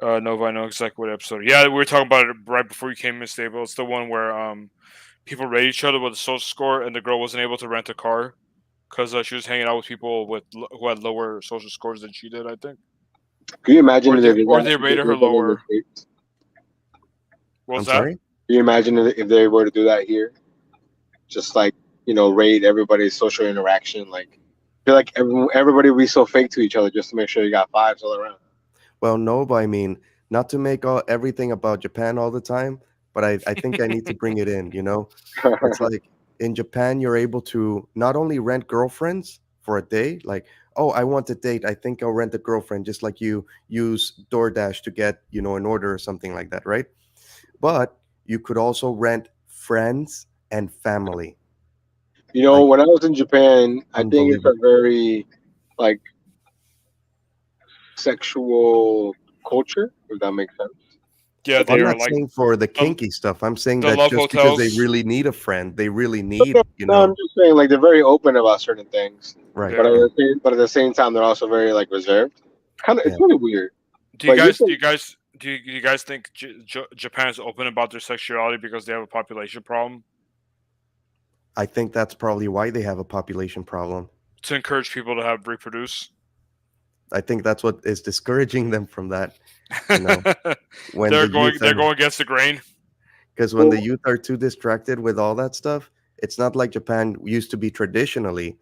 Nova, I know exactly what episode. Yeah, we were talking about it right before you came in, Stable. It's the one where people rate each other with a social score, and the girl wasn't able to rent a car because she was hanging out with people who had lower social scores than she did. I think. Can you imagine Or if they, they or they rated her lower. What I'm was that? sorry. Can you imagine if they were to do that here? Just like rate everybody's social interaction. Like I feel like everybody would be so fake to each other just to make sure you got fives all around. Well, no, but I mean, not to make everything about Japan all the time, but I think I need to bring it in. It's like in Japan, you're able to not only rent girlfriends for a day, like, oh, I want a date. I think I'll rent a girlfriend, just like you use DoorDash to get, an order or something like that, right? But you could also rent friends and family. Like, When I was in Japan, I think it's a unbelievable. very like sexual culture, if that makes sense. Yeah, I'm they are not like saying for the the, kinky stuff. I'm saying the that love just because they hotels. really need a friend, they really need, No, I'm just saying like they're very open about certain things, right? but Yeah. at the same time they're also very like reserved. It's Yeah. really weird. Do you But guys? Do you guys? Do you guys think Japan is open about their sexuality because they have a population problem? I think that's probably why they have a population problem. To encourage people to have reproduce. I think that's what is discouraging them from that. When they're the going. youth They're are, going against the grain. because when the youth are too distracted with all that stuff, it's not like Japan used to be traditionally.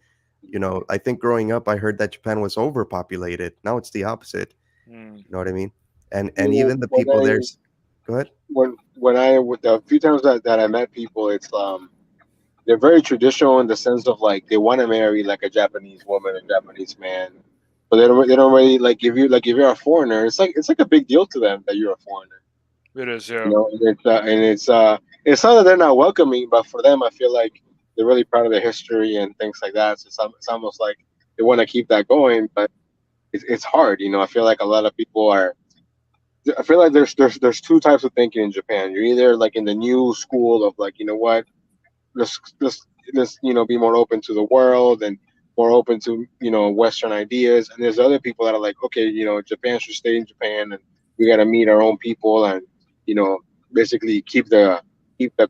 I think growing up, I heard that Japan was overpopulated. Now it's the opposite. Hmm. You know what I mean? And you know, even the when people I there's. Go ahead. with the few times that I met people, it's they're very traditional in the sense of like they want to marry like a Japanese woman, a Japanese man, but they don't really like if you're a foreigner, it's like a big deal to them that you're a foreigner. It is. Yeah. And it's not that they're not welcoming, but for them, I feel like they're really proud of their history and things like that. So it's almost like they want to keep that going, but it's hard. I feel like a lot of people are. I feel like there's two types of thinking in Japan. You're either like in the new school of like what, let's be more open to the world and more open to Western ideas, and there's other people that are like, okay, Japan should stay in Japan, and we got to meet our own people and you know basically keep the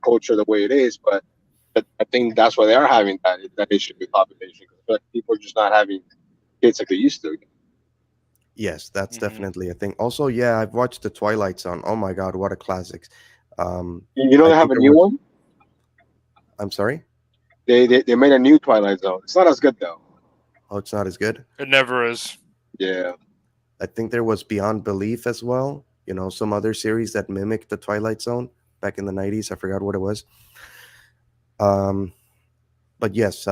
culture the way it is. But I think that's why they are having that issue with population, because people are just not having kids like they used to. Yes, that's Hmm. definitely a thing. Also, yeah, I've watched The Twilight Zone. Oh my God, what a classic. They I have think a I new watched. one. I'm sorry. They made a new Twilight Zone. It's not as good though. Oh, it's not as good. It never is. Yeah. I think there was Beyond Belief as well. Some other series that mimicked the Twilight Zone back in the 90s. I forgot what it was. Um, but yes,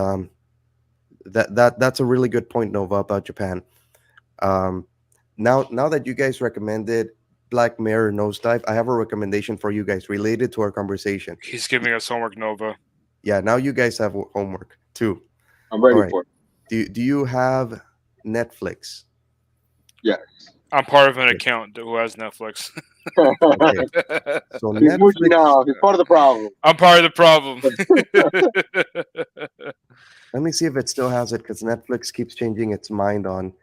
that's a really good point, Nova, about Japan. Um, now that you guys recommended Black Mirror Nosedive, I have a recommendation for you guys related to our conversation. He's giving us homework, Nova. Yeah, now you guys have homework too. I'm All ready right. for it. Do you have Netflix? Yes. I'm part of an account who has Netflix. Okay. So He's Muji Netflix. now. He's part of the problem. I'm part of the problem. Let me see if it still has it because Netflix keeps changing its mind on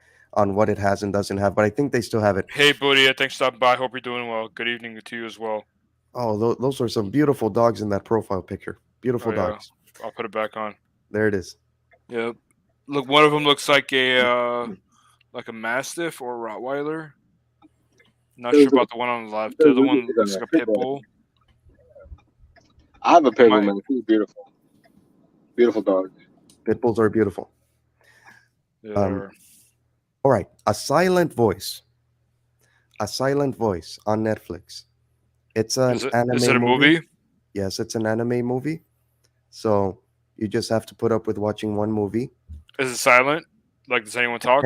what it has and doesn't have. But I think they still have it. Hey, buddy. Thanks for stopping by. Hope you're doing well. Good evening to you as well. Oh, those are some beautiful dogs in that profile picture. Beautiful Oh, yeah. dogs. I'll put it back on. There it is. Yep. Look, one of them looks like a Mastiff or a Rottweiler. Not sure about the one on the left. The other one looks like a pit bull. I have a pit bull, man. He's beautiful. Beautiful dog. Pit bulls are beautiful. Yeah, All right. A Silent Voice. A Silent Voice on Netflix. It's an anime is it a movie? Yes, it's an anime movie. So you just have to put up with watching one movie. Is it silent? Like, does anyone talk?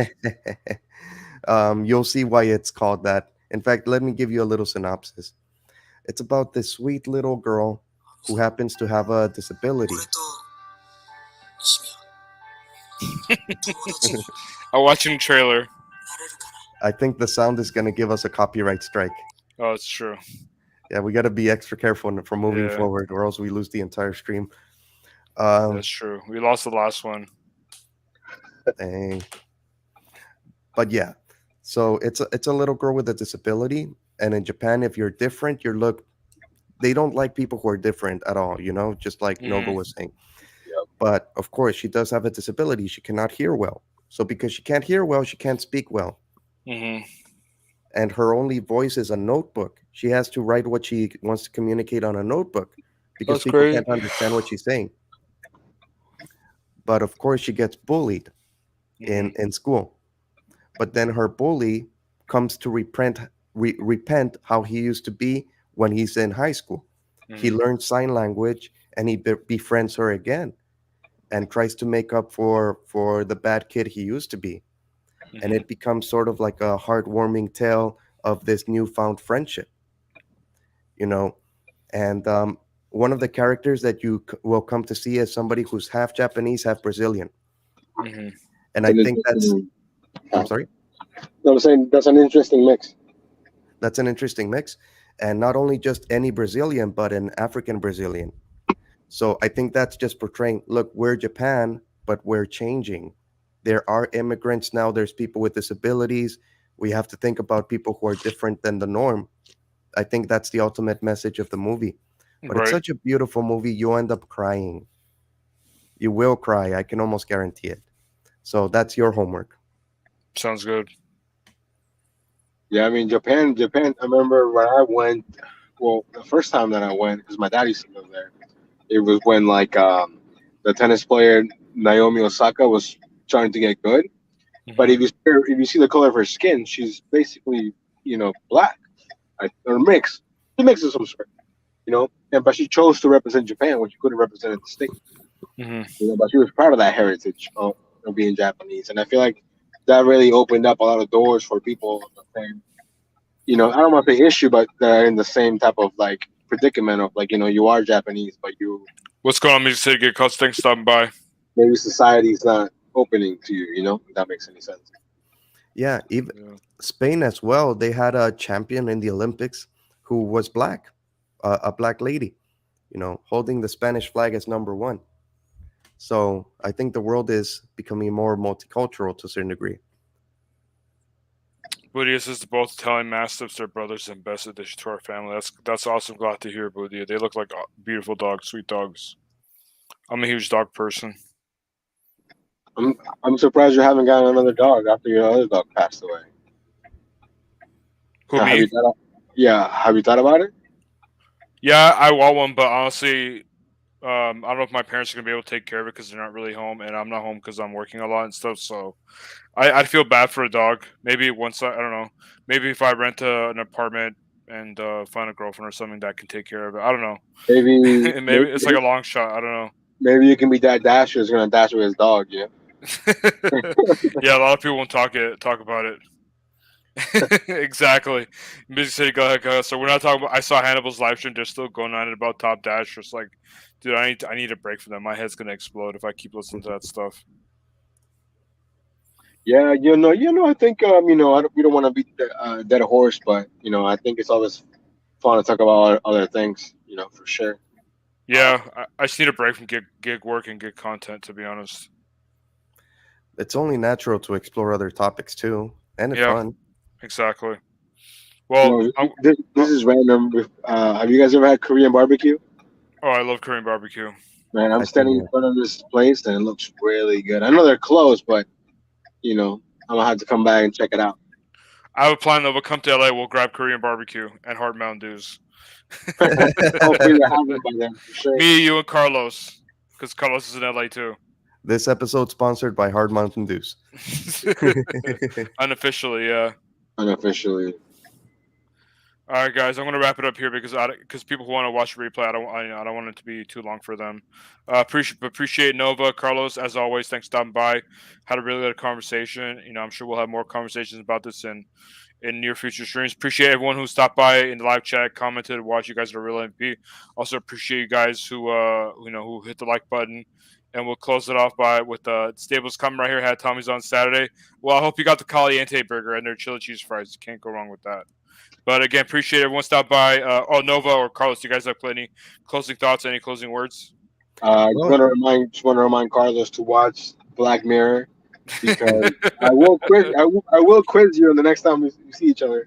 You'll see why it's called that. In fact, let me give you a little synopsis. It's about this sweet little girl who happens to have a disability. I'm watching the trailer. I think the sound is going to give us a copyright strike. Oh, it's true. Yeah, we got to be extra careful for moving forward, or else we lose the entire stream. That's true. We lost the last one. Dang. But yeah, so it's a little girl with a disability, and in Japan, if you're different, they don't like people who are different at all. Just like Nova was saying. Yep. But of course, she does have a disability. She cannot hear well. So because she can't hear well, she can't speak well. Mm-hmm. And her only voice is a notebook. She has to write what she wants to communicate on a notebook because That's people great. can't understand what she's saying. But of course, she gets bullied in school. But then her bully comes to repent how he used to be when he's in high school. He learns sign language and he befriends her again and tries to make up for the bad kid he used to be. And it becomes sort of like a heartwarming tale of this newfound friendship. And one of the characters that you will come to see is somebody who's half Japanese, half Brazilian. And I think I'm sorry? No, I'm saying that's an interesting mix. That's an interesting mix. And not only just any Brazilian, but an African Brazilian. So I think that's just portraying, look, we're Japan, but we're changing. There are immigrants now. There's people with disabilities. We have to think about people who are different than the norm. I think that's the ultimate message of the movie. But it's such a beautiful movie. You end up crying. You will cry. I can almost guarantee it. So that's your homework. Sounds good. Yeah, I mean Japan. I remember when I went. Well, the first time that I went, because my dad used to live there. It was when the tennis player Naomi Osaka was trying to get good. But if you see the color of her skin, she's basically black or mixed. She mixes some sort, but she chose to represent Japan when she couldn't represent the state. But she was proud of that heritage of being Japanese, and I feel like that really opened up a lot of doors for people of the same. I don't want to say issue, but they're in the same type of predicament of you are Japanese, but you. What's going on, Music City? Get Cuts. Thanks for stopping by. Maybe society's not opening to you. If that makes any sense. Yeah, even Spain as well. They had a champion in the Olympics who was black, a black lady, holding the Spanish flag as number one. So I think the world is becoming more multicultural to a certain degree. Budia says the both Italian Mastiffs are brothers and best addition to our family. That's awesome. Glad to hear, Budia. They look like beautiful dogs, sweet dogs. I'm a huge dog person. I'm surprised you haven't gotten another dog after your other dog passed away. Who, me? Have you thought about it? Yeah, I want one, but honestly, I don't know if my parents are gonna be able to take care of it because they're not really home, and I'm not home because I'm working a lot and stuff. So I'd feel bad for a dog. Maybe once I don't know. Maybe if I rent an apartment and find a girlfriend or something that can take care of it. I don't know. Maybe, And maybe it's like maybe, a long shot. I don't maybe you can be that Dasher who's gonna dash with his dog. Yeah. know. Yeah, a lot of people won't talk about it. Exactly. Music City, go ahead, go ahead. So we're not talking about. I saw Hannibal's live stream. They're still going on about Top Dash. Just like, dude, I need a break from them. My head's gonna explode if I keep listening to that stuff. Yeah, I think we don't want to beat the dead horse, but I think it's always fun to talk about other things, for sure. Yeah, I just need a break from gig work and gig content. To be honest. It's only natural to explore other topics too, and it's Yeah, fun. exactly. Well, This uh, is random. Have you guys ever had Korean barbecue? oh, I love Korean barbecue. Man, I'm I think standing in front of this place and it looks really good. I know they're closed, but I'm gonna have to come back and check it out. I have a plan though. We'll come to LA. We'll grab Korean barbecue and hard Mountain Dews. Hopefully they have it by then for sure. Me, you, and Carlos, because Carlos is in LA too. this episode sponsored by Hard Mountain Dews. Unofficially, yeah. Unofficially. All right, guys, I'm gonna wrap it up here because people who want to watch the replay, I don't want it to be too long for them. Appreciate Nova, Carlos, as always. Thanks for stopping by. Had a really good conversation. I'm sure we'll have more conversations about this in near future streams. Appreciate everyone who stopped by in the live chat, commented, watched. You guys are a real MP. Also appreciate you guys who hit the like button. And we'll close it off with Stables coming right here. Had Tommy's on Saturday. Well, I hope you got the Caliente burger and their chili cheese fries. You can't go wrong with that. But again, appreciate everyone stop by. Nova or Carlos, you guys have any closing thoughts? Any closing words? Well, Just want to remind Carlos to watch Black Mirror because I will quiz you the next time we see each other.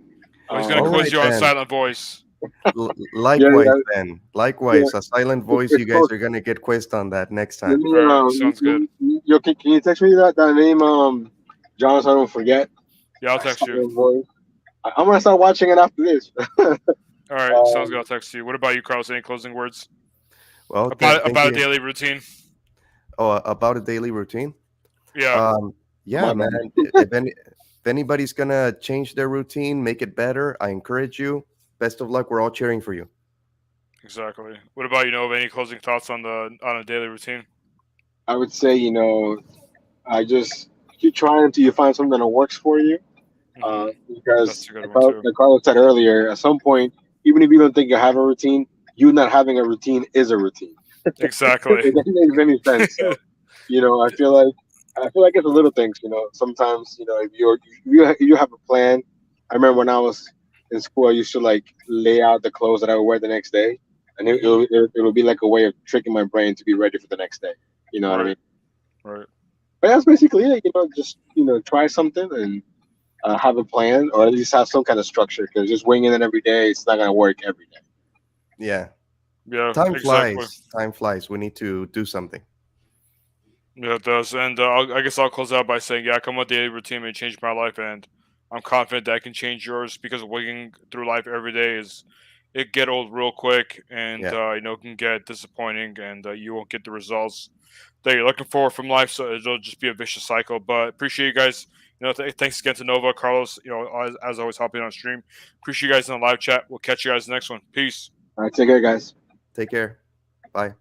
Oh, he's gonna all quiz right you on then. silent voice. Yeah, Likewise, yeah, then. yeah. Likewise, a silent voice. It's You guys close. are gonna get quizzed on that next Let time. me All right, sounds good. can you text me that name John so I don't forget. Yeah, I'll text you. Silent voice. I'm gonna start watching it after this. All right, sounds good. I'll text you. What about you, Carlos? Any closing words Well, thank about a you. daily routine? Oh, about a daily routine. Yeah, Yeah, Come man. on. If anybody's gonna change their routine, make it better, I encourage you. Best of luck. We're all cheering for you. exactly. What about you? Know any closing thoughts on a daily routine? I would say I just keep trying until you find something that works for you. Hmm. That's Because a good one too. like Carlos said earlier, at some point, even if you don't think you have a routine, you not having a routine is a routine. Exactly. If that makes any sense. So, I feel like it's the little things. Sometimes if you have a plan. I remember when I was in school, I used to like lay out the clothes that I would wear the next day, and it, Mhm. it, it, it would be like a way of tricking my brain to be ready for the next day. You know what I mean? Right. Right. But that's basically it. Just try something and have a plan, or at least have some kind of structure. Because just winging it every day, it's not gonna work every day. Yeah. Yeah. Time Exactly. flies. Time flies. We need to do something. Yeah, it does. And I guess I'll close out by saying, yeah, come with daily routine and changed my life, and I'm confident that I can change yours because wigging through life every day it get old real quick, and Yeah. it can get disappointing, and you won't get the results that you're looking for from life. So it'll just be a vicious cycle. But appreciate you guys. Thanks again to Nova, Carlos. As always, hopping on stream. Appreciate you guys in the live chat. We'll catch you guys next one. Peace. All right, take care, guys. Take care. Bye.